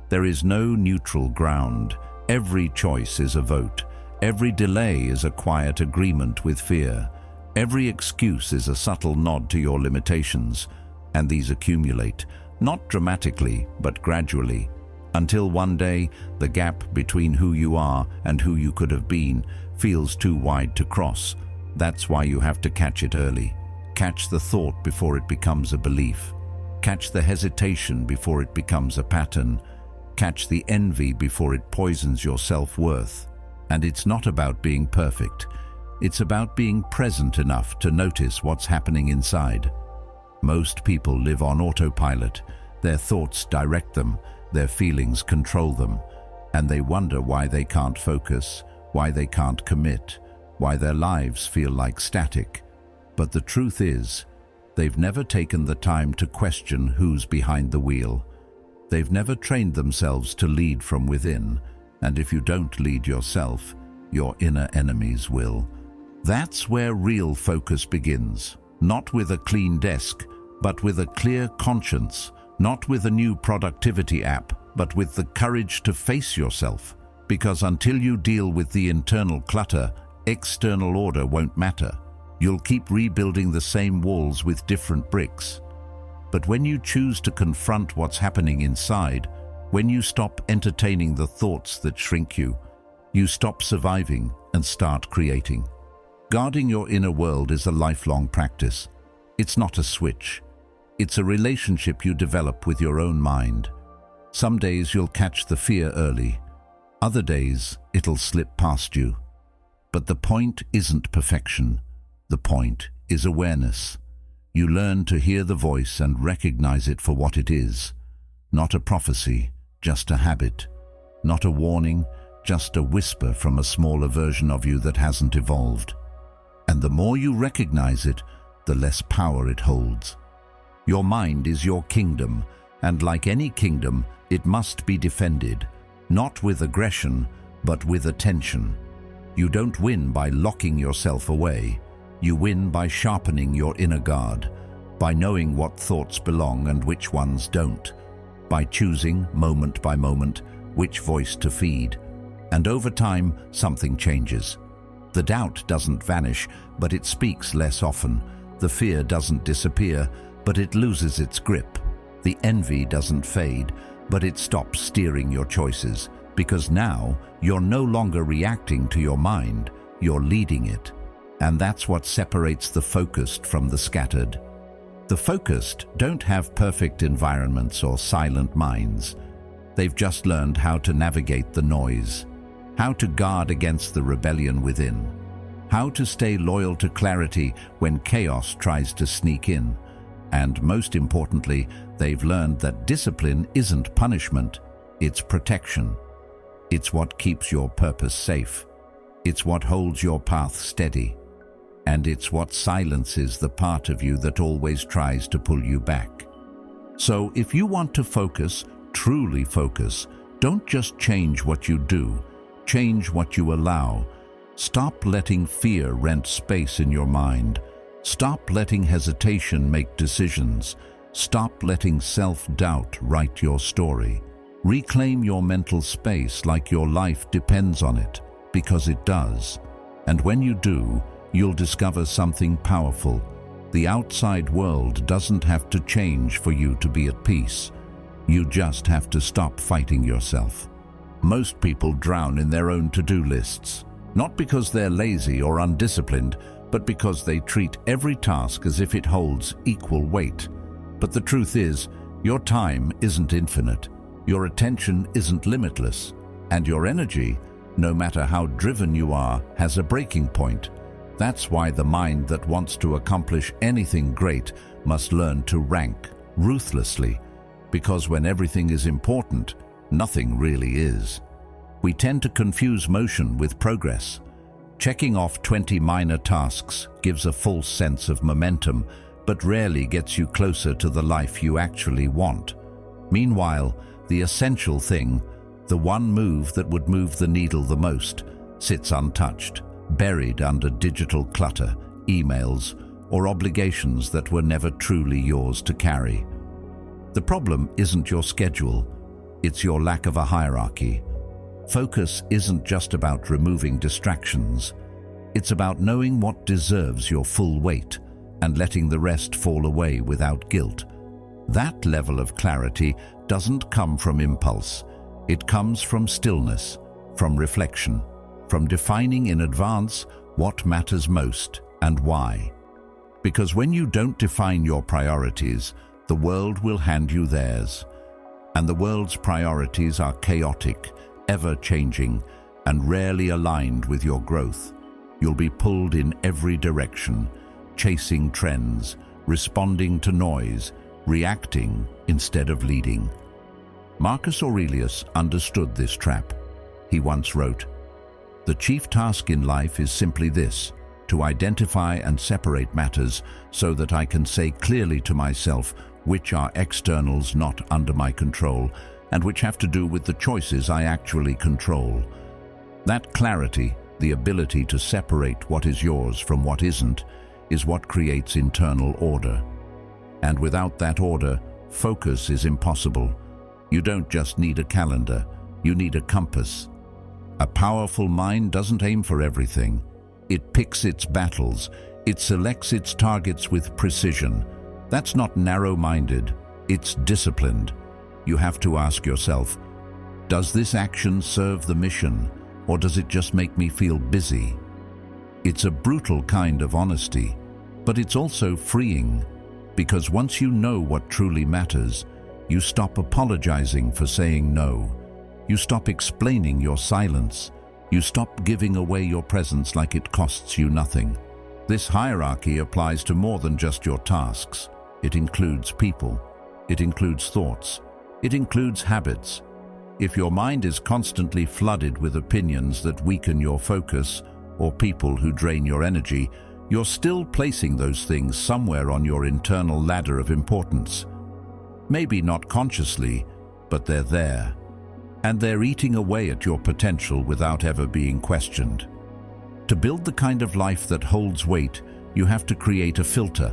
There is no neutral ground. Every choice is a vote. Every delay is a quiet agreement with fear. Every excuse is a subtle nod to your limitations, and these accumulate, not dramatically, but gradually, until one day the gap between who you are and who you could have been feels too wide to cross. That's why you have to catch it early. Catch the thought before it becomes a belief. Catch the hesitation before it becomes a pattern. Catch the envy before it poisons your self-worth. And it's not about being perfect. It's about being present enough to notice what's happening inside. Most people live on autopilot. Their thoughts direct them, their feelings control them, and they wonder why they can't focus, why they can't commit, why their lives feel like static. But the truth is, they've never taken the time to question who's behind the wheel. They've never trained themselves to lead from within. And if you don't lead yourself, your inner enemies will. That's where real focus begins. Not with a clean desk, but with a clear conscience. Not with a new productivity app, but with the courage to face yourself. Because until you deal with the internal clutter, external order won't matter. You'll keep rebuilding the same walls with different bricks. But when you choose to confront what's happening inside, when you stop entertaining the thoughts that shrink you, you stop surviving and start creating. Guarding your inner world is a lifelong practice. It's not a switch. It's a relationship you develop with your own mind. Some days you'll catch the fear early. Other days it'll slip past you. But the point isn't perfection. The point is awareness. You learn to hear the voice and recognize it for what it is. Not a prophecy, just a habit. Not a warning, just a whisper from a smaller version of you that hasn't evolved. And the more you recognize it, the less power it holds. Your mind is your kingdom, and like any kingdom, it must be defended, not with aggression, but with attention. You don't win by locking yourself away. You win by sharpening your inner guard, by knowing what thoughts belong and which ones don't, by choosing, moment by moment, which voice to feed. And over time, something changes. The doubt doesn't vanish, but it speaks less often. The fear doesn't disappear, but it loses its grip. The envy doesn't fade, but it stops steering your choices, because now you're no longer reacting to your mind, you're leading it. And that's what separates the focused from the scattered. The focused don't have perfect environments or silent minds. They've just learned how to navigate the noise, how to guard against the rebellion within, how to stay loyal to clarity when chaos tries to sneak in. And most importantly, they've learned that discipline isn't punishment, it's protection. It's what keeps your purpose safe. It's what holds your path steady. And it's what silences the part of you that always tries to pull you back. So if you want to focus, truly focus, don't just change what you do, change what you allow. Stop letting fear rent space in your mind. Stop letting hesitation make decisions. Stop letting self-doubt write your story. Reclaim your mental space like your life depends on it, because it does. And when you do, you'll discover something powerful. The outside world doesn't have to change for you to be at peace. You just have to stop fighting yourself. Most people drown in their own to-do lists, not because they're lazy or undisciplined, but because they treat every task as if it holds equal weight. But the truth is, your time isn't infinite, your attention isn't limitless, and your energy, no matter how driven you are, has a breaking point. That's why the mind that wants to accomplish anything great must learn to rank ruthlessly, because when everything is important, nothing really is. We tend to confuse motion with progress, Checking off 20 minor tasks gives a false sense of momentum, but rarely gets you closer to the life you actually want. Meanwhile, the essential thing, the one move that would move the needle the most, sits untouched, buried under digital clutter, emails, or obligations that were never truly yours to carry. The problem isn't your schedule, it's your lack of a hierarchy. Focus isn't just about removing distractions. It's about knowing what deserves your full weight and letting the rest fall away without guilt. That level of clarity doesn't come from impulse. It comes from stillness, from reflection, from defining in advance what matters most and why. Because when you don't define your priorities, the world will hand you theirs. And the world's priorities are chaotic, ever-changing, and rarely aligned with your growth. You'll be pulled in every direction, chasing trends, responding to noise, reacting instead of leading. Marcus Aurelius understood this trap. He once wrote, "The chief task in life is simply this, to identify and separate matters so that I can say clearly to myself which are externals not under my control and which have to do with the choices I actually control." That clarity, the ability to separate what is yours from what isn't, is what creates internal order. And without that order, focus is impossible. You don't just need a calendar, you need a compass. A powerful mind doesn't aim for everything. It picks its battles, it selects its targets with precision. That's not narrow-minded, it's disciplined. You have to ask yourself, does this action serve the mission, or does it just make me feel busy? It's a brutal kind of honesty, but it's also freeing, because once you know what truly matters, you stop apologizing for saying no. You stop explaining your silence. You stop giving away your presence like it costs you nothing. This hierarchy applies to more than just your tasks. It includes people. It includes thoughts. It includes habits. If your mind is constantly flooded with opinions that weaken your focus or people who drain your energy, you're still placing those things somewhere on your internal ladder of importance. Maybe not consciously, but they're there. And they're eating away at your potential without ever being questioned. To build the kind of life that holds weight, you have to create a filter,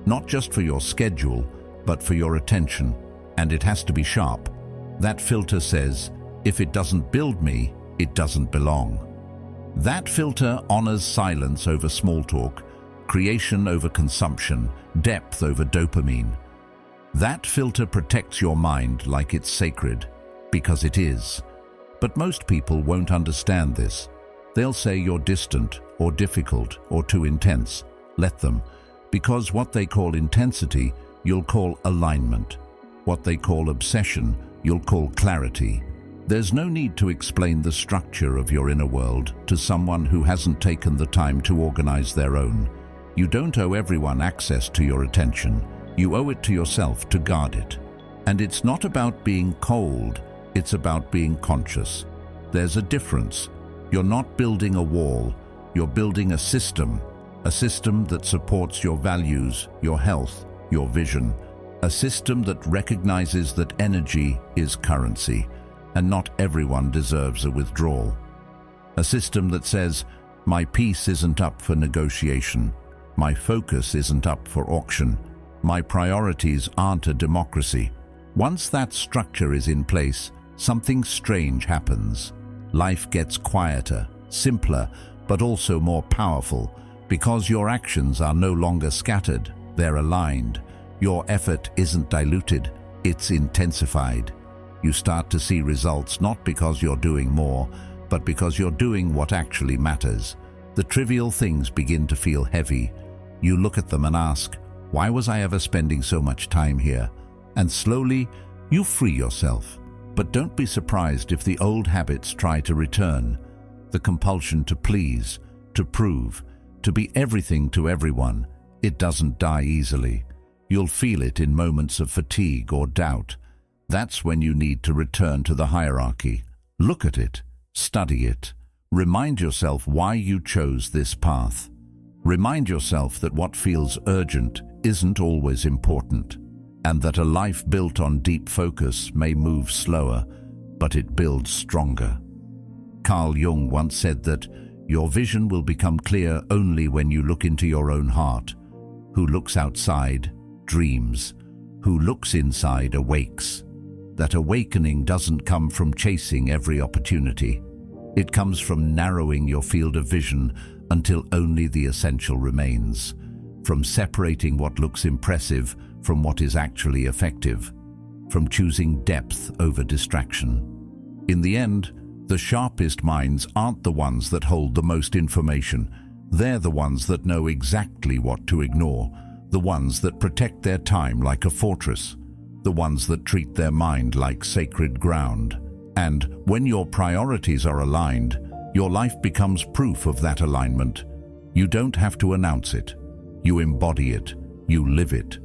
not just for your schedule, but for your attention. And it has to be sharp. That filter says, if it doesn't build me, it doesn't belong. That filter honors silence over small talk, creation over consumption, depth over dopamine. That filter protects your mind like it's sacred, because it is. But most people won't understand this. They'll say you're distant or difficult or too intense. Let them, because what they call intensity, you'll call alignment. What they call obsession, you'll call clarity. There's no need to explain the structure of your inner world to someone who hasn't taken the time to organize their own. You don't owe everyone access to your attention. You owe it to yourself to guard it. And it's not about being cold, it's about being conscious. There's a difference. You're not building a wall, you're building a system that supports your values, your health, your vision. A system that recognizes that energy is currency, and not everyone deserves a withdrawal. A system that says, my peace isn't up for negotiation, my focus isn't up for auction, my priorities aren't a democracy. Once that structure is in place, something strange happens. Life gets quieter, simpler, but also more powerful, because your actions are no longer scattered, they're aligned. Your effort isn't diluted, it's intensified. You start to see results not because you're doing more, but because you're doing what actually matters. The trivial things begin to feel heavy. You look at them and ask, why was I ever spending so much time here? And slowly, you free yourself. But don't be surprised if the old habits try to return. The compulsion to please, to prove, to be everything to everyone. It doesn't die easily. You'll feel it in moments of fatigue or doubt. That's when you need to return to the hierarchy. Look at it, study it, Remind yourself why you chose this path. Remind yourself that what feels urgent isn't always important, and that a life built on deep focus may move slower, but it builds stronger. Carl Jung once said that your vision will become clear only when you look into your own heart. Who looks outside dreams. Who looks inside awakes. That awakening doesn't come from chasing every opportunity. It comes from narrowing your field of vision until only the essential remains, from separating what looks impressive from what is actually effective, from choosing depth over distraction. In the end, the sharpest minds aren't the ones that hold the most information. They're the ones that know exactly what to ignore, the ones that protect their time like a fortress, the ones that treat their mind like sacred ground. And when your priorities are aligned, your life becomes proof of that alignment. You don't have to announce it. You embody it. You live it.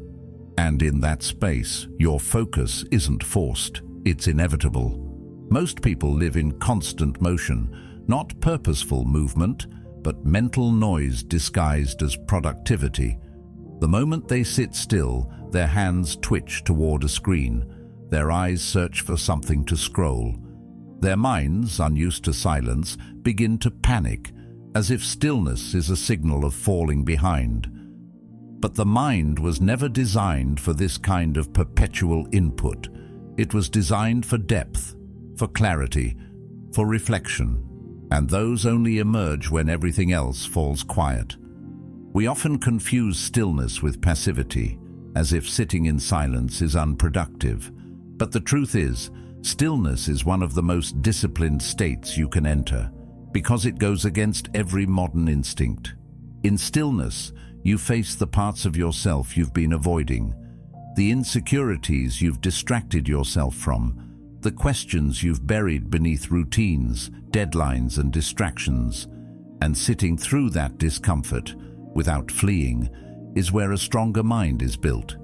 And in that space, your focus isn't forced. It's inevitable. Most people live in constant motion, not purposeful movement, but mental noise disguised as productivity. The moment they sit still, their hands twitch toward a screen. Their eyes search for something to scroll. Their minds, unused to silence, begin to panic, as if stillness is a signal of falling behind. But the mind was never designed for this kind of perpetual input. It was designed for depth, for clarity, for reflection, and those only emerge when everything else falls quiet. We often confuse stillness with passivity, as if sitting in silence is unproductive. But the truth is, stillness is one of the most disciplined states you can enter, because it goes against every modern instinct. In stillness, you face the parts of yourself you've been avoiding, the insecurities you've distracted yourself from, the questions you've buried beneath routines, deadlines, and distractions. And sitting through that discomfort, without fleeing, is where a stronger mind is built.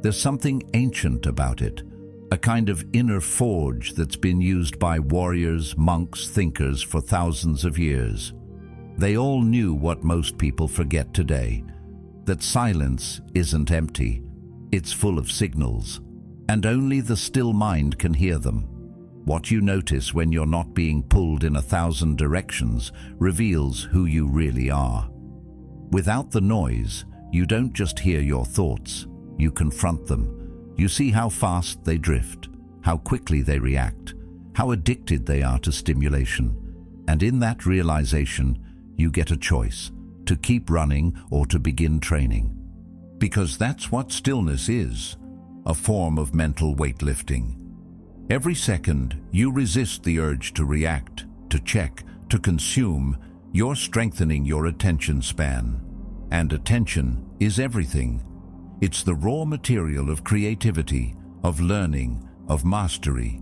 There's something ancient about it, a kind of inner forge that's been used by warriors, monks, thinkers for thousands of years. They all knew what most people forget today, that silence isn't empty, it's full of signals, and only the still mind can hear them. What you notice when you're not being pulled in 1,000 directions reveals who you really are. Without the noise, you don't just hear your thoughts, you confront them. You see how fast they drift, how quickly they react, how addicted they are to stimulation. And in that realization, you get a choice, to keep running or to begin training. Because that's what stillness is, a form of mental weightlifting. Every second, you resist the urge to react, to check, to consume. You're strengthening your attention span. And attention is everything. It's the raw material of creativity, of learning, of mastery.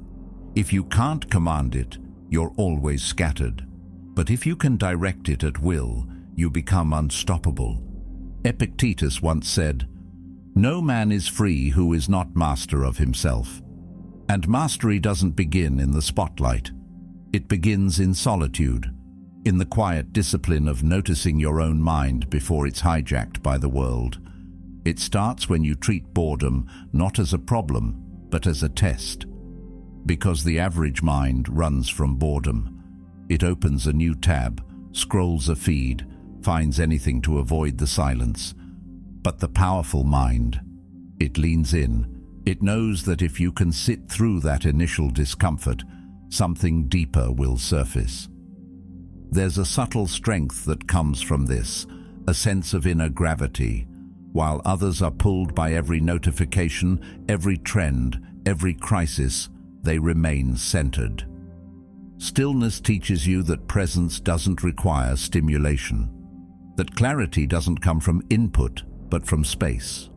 If you can't command it, you're always scattered. But if you can direct it at will, you become unstoppable. Epictetus once said, "No man is free who is not master of himself." And mastery doesn't begin in the spotlight. It begins in solitude, in the quiet discipline of noticing your own mind before it's hijacked by the world. It starts when you treat boredom not as a problem, but as a test. Because the average mind runs from boredom. It opens a new tab, scrolls a feed, finds anything to avoid the silence. But the powerful mind, it leans in. It knows that if you can sit through that initial discomfort, something deeper will surface. There's a subtle strength that comes from this, a sense of inner gravity. While others are pulled by every notification, every trend, every crisis, they remain centered. Stillness teaches you that presence doesn't require stimulation, that clarity doesn't come from input, but from space.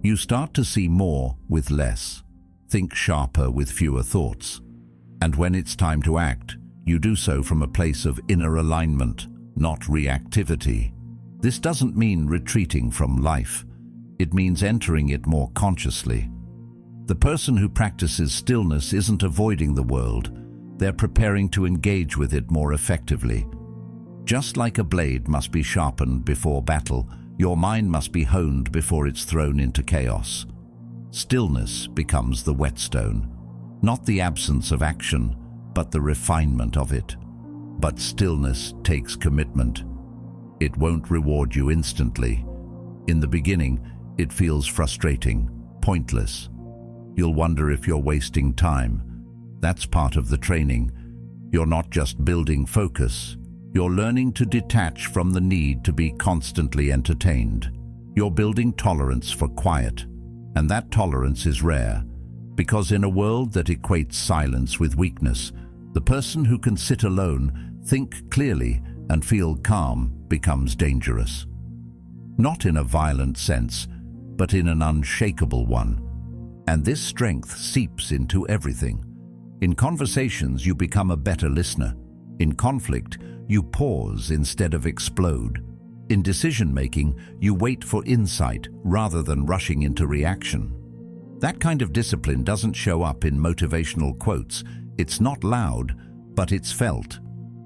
You start to see more with less, think sharper with fewer thoughts. And when it's time to act, you do so from a place of inner alignment, not reactivity. This doesn't mean retreating from life. It means entering it more consciously. The person who practices stillness isn't avoiding the world. They're preparing to engage with it more effectively. Just like a blade must be sharpened before battle, your mind must be honed before it's thrown into chaos. Stillness becomes the whetstone, not the absence of action, but the refinement of it. But stillness takes commitment. It won't reward you instantly. In the beginning, it feels frustrating, pointless. You'll wonder if you're wasting time. That's part of the training. You're not just building focus. You're learning to detach from the need to be constantly entertained. You're building tolerance for quiet. And that tolerance is rare, because in a world that equates silence with weakness, the person who can sit alone, think clearly, and feel calm becomes dangerous. Not in a violent sense, but in an unshakable one. And this strength seeps into everything. In conversations, you become a better listener. In conflict, you pause instead of explode. In decision-making, you wait for insight rather than rushing into reaction. That kind of discipline doesn't show up in motivational quotes. It's not loud, but it's felt.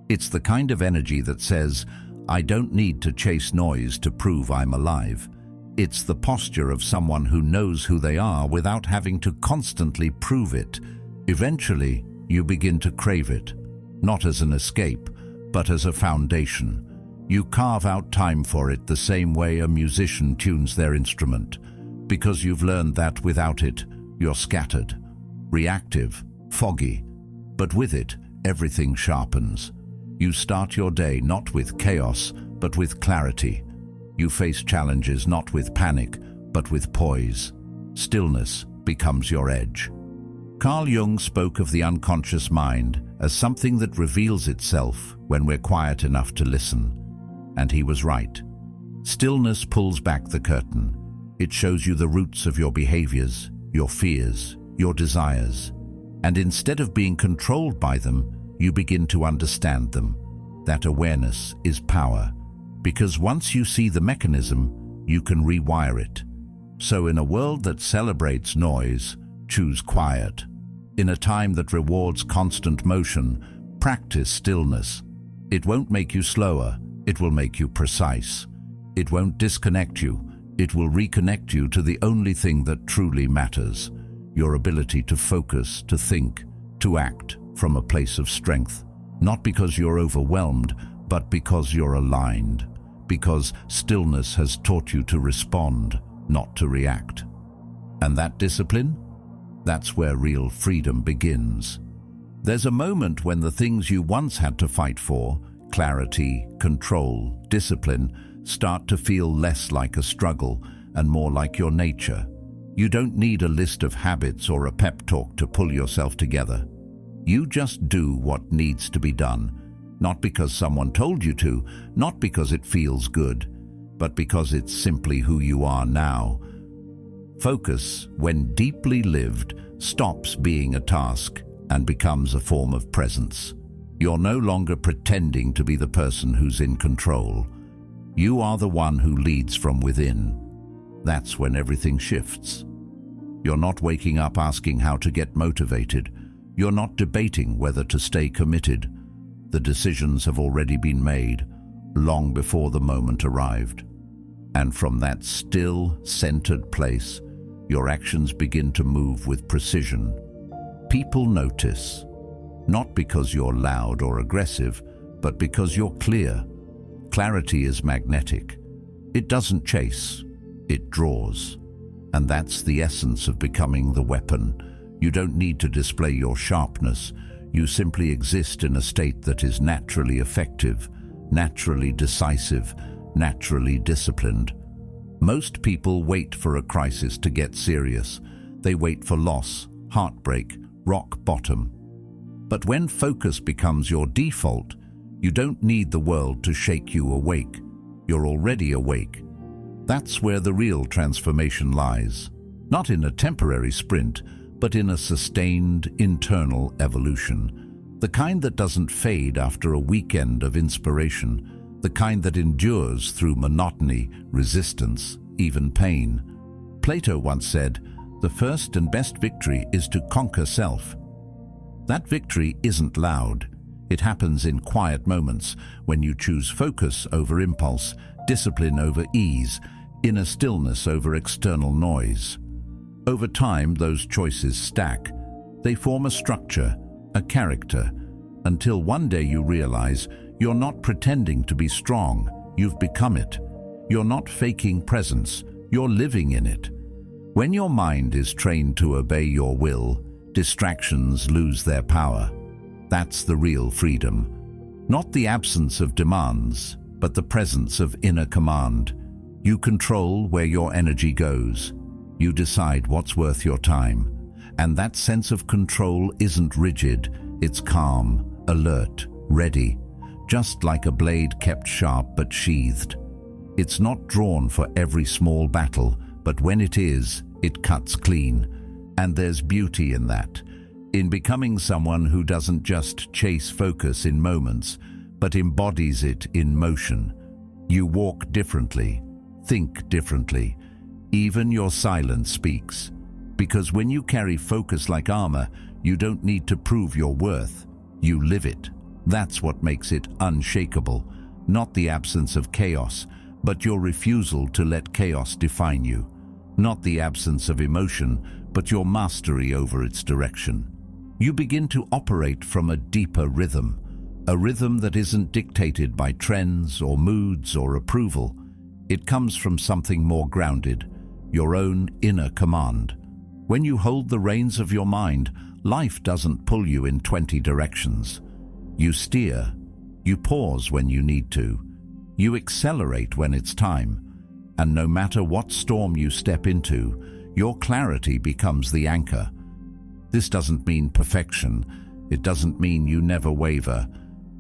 It's the kind of energy that says, I don't need to chase noise to prove I'm alive. It's the posture of someone who knows who they are without having to constantly prove it. Eventually, you begin to crave it, not as an escape, but as a foundation. You carve out time for it the same way a musician tunes their instrument, because you've learned that without it, you're scattered, reactive, foggy. But with it, everything sharpens. You start your day not with chaos, but with clarity. You face challenges not with panic, but with poise. Stillness becomes your edge. Carl Jung spoke of the unconscious mind as something that reveals itself when we're quiet enough to listen. And he was right. Stillness pulls back the curtain. It shows you the roots of your behaviors, your fears, your desires. And instead of being controlled by them, you begin to understand them. That awareness is power, because once you see the mechanism, you can rewire it. So in a world that celebrates noise, choose quiet. In a time that rewards constant motion, practice stillness. It won't make you slower, it will make you precise. It won't disconnect you, it will reconnect you to the only thing that truly matters, your ability to focus, to think, to act from a place of strength. Not because you're overwhelmed, but because you're aligned. Because stillness has taught you to respond, not to react. And that discipline? That's where real freedom begins. There's a moment when the things you once had to fight for, clarity, control, discipline, start to feel less like a struggle and more like your nature. You don't need a list of habits or a pep talk to pull yourself together. You just do what needs to be done, not because someone told you to, not because it feels good, but because it's simply who you are now. Focus, when deeply lived, stops being a task and becomes a form of presence. You're no longer pretending to be the person who's in control. You are the one who leads from within. That's when everything shifts. You're not waking up asking how to get motivated. You're not debating whether to stay committed. The decisions have already been made, long before the moment arrived. And from that still, centered place, your actions begin to move with precision. People notice, not because you're loud or aggressive, but because you're clear. Clarity is magnetic. It doesn't chase, it draws. And that's the essence of becoming the weapon. You don't need to display your sharpness. You simply exist in a state that is naturally effective, naturally decisive, naturally disciplined. Most people wait for a crisis to get serious. They wait for loss, heartbreak, rock bottom. But when focus becomes your default, you don't need the world to shake you awake. You're already awake. That's where the real transformation lies. Not in a temporary sprint, but in a sustained internal evolution. The kind that doesn't fade after a weekend of inspiration. The kind that endures through monotony, resistance, even pain. Plato once said, "The first and best victory is to conquer self." That victory isn't loud. It happens in quiet moments when you choose focus over impulse, discipline over ease, inner stillness over external noise. Over time, those choices stack. They form a structure, a character, until one day you realize you're not pretending to be strong, you've become it. You're not faking presence, you're living in it. When your mind is trained to obey your will, distractions lose their power. That's the real freedom. Not the absence of demands, but the presence of inner command. You control where your energy goes. You decide what's worth your time. And that sense of control isn't rigid, it's calm, alert, ready, just like a blade kept sharp but sheathed. It's not drawn for every small battle, but when it is, it cuts clean. And there's beauty in that, in becoming someone who doesn't just chase focus in moments, but embodies it in motion. You walk differently, think differently. Even your silence speaks. Because when you carry focus like armor, you don't need to prove your worth. You live it. That's what makes it unshakable. Not the absence of chaos, but your refusal to let chaos define you. Not the absence of emotion, but your mastery over its direction. You begin to operate from a deeper rhythm, a rhythm that isn't dictated by trends or moods or approval. It comes from something more grounded, your own inner command. When you hold the reins of your mind, life doesn't pull you in 20 directions. You steer. You pause when you need to. You accelerate when it's time. And no matter what storm you step into, your clarity becomes the anchor. This doesn't mean perfection. It doesn't mean you never waver.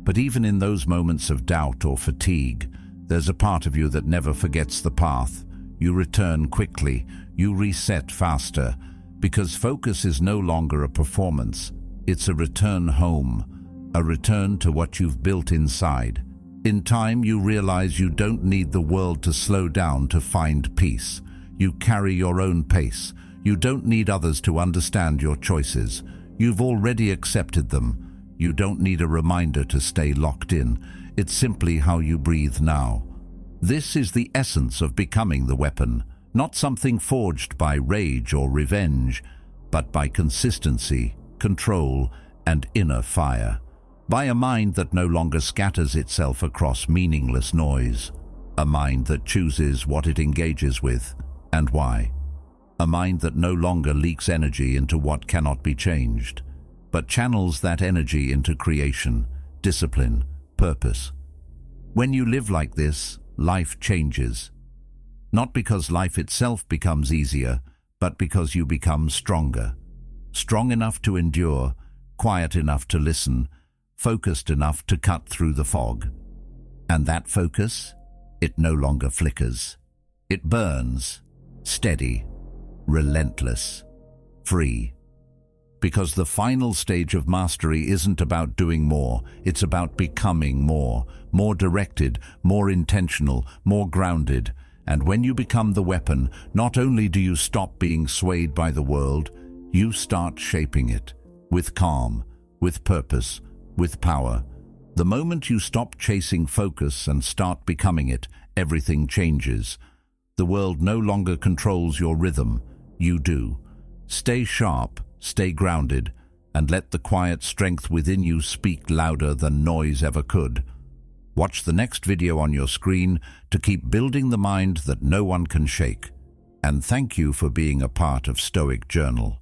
But even in those moments of doubt or fatigue, there's a part of you that never forgets the path. You return quickly. You reset faster. Because focus is no longer a performance. It's a return home. A return to what you've built inside. In time, you realize you don't need the world to slow down to find peace. You carry your own pace. You don't need others to understand your choices. You've already accepted them. You don't need a reminder to stay locked in. It's simply how you breathe now. This is the essence of becoming the weapon, not something forged by rage or revenge, but by consistency, control, and inner fire. By a mind that no longer scatters itself across meaningless noise. A mind that chooses what it engages with and why. A mind that no longer leaks energy into what cannot be changed, but channels that energy into creation, discipline, purpose. When you live like this, life changes. Not because life itself becomes easier, but because you become stronger. Strong enough to endure, quiet enough to listen, focused enough to cut through the fog. And that focus, it no longer flickers. It burns, steady, relentless, free. Because the final stage of mastery isn't about doing more, it's about becoming more directed, more intentional, more grounded. And when you become the weapon, not only do you stop being swayed by the world, you start shaping it, with calm, with purpose, with power. The moment you stop chasing focus and start becoming it, everything changes. The world no longer controls your rhythm, you do. Stay sharp, stay grounded, and let the quiet strength within you speak louder than noise ever could. Watch the next video on your screen to keep building the mind that no one can shake. And thank you for being a part of Stoic Journal.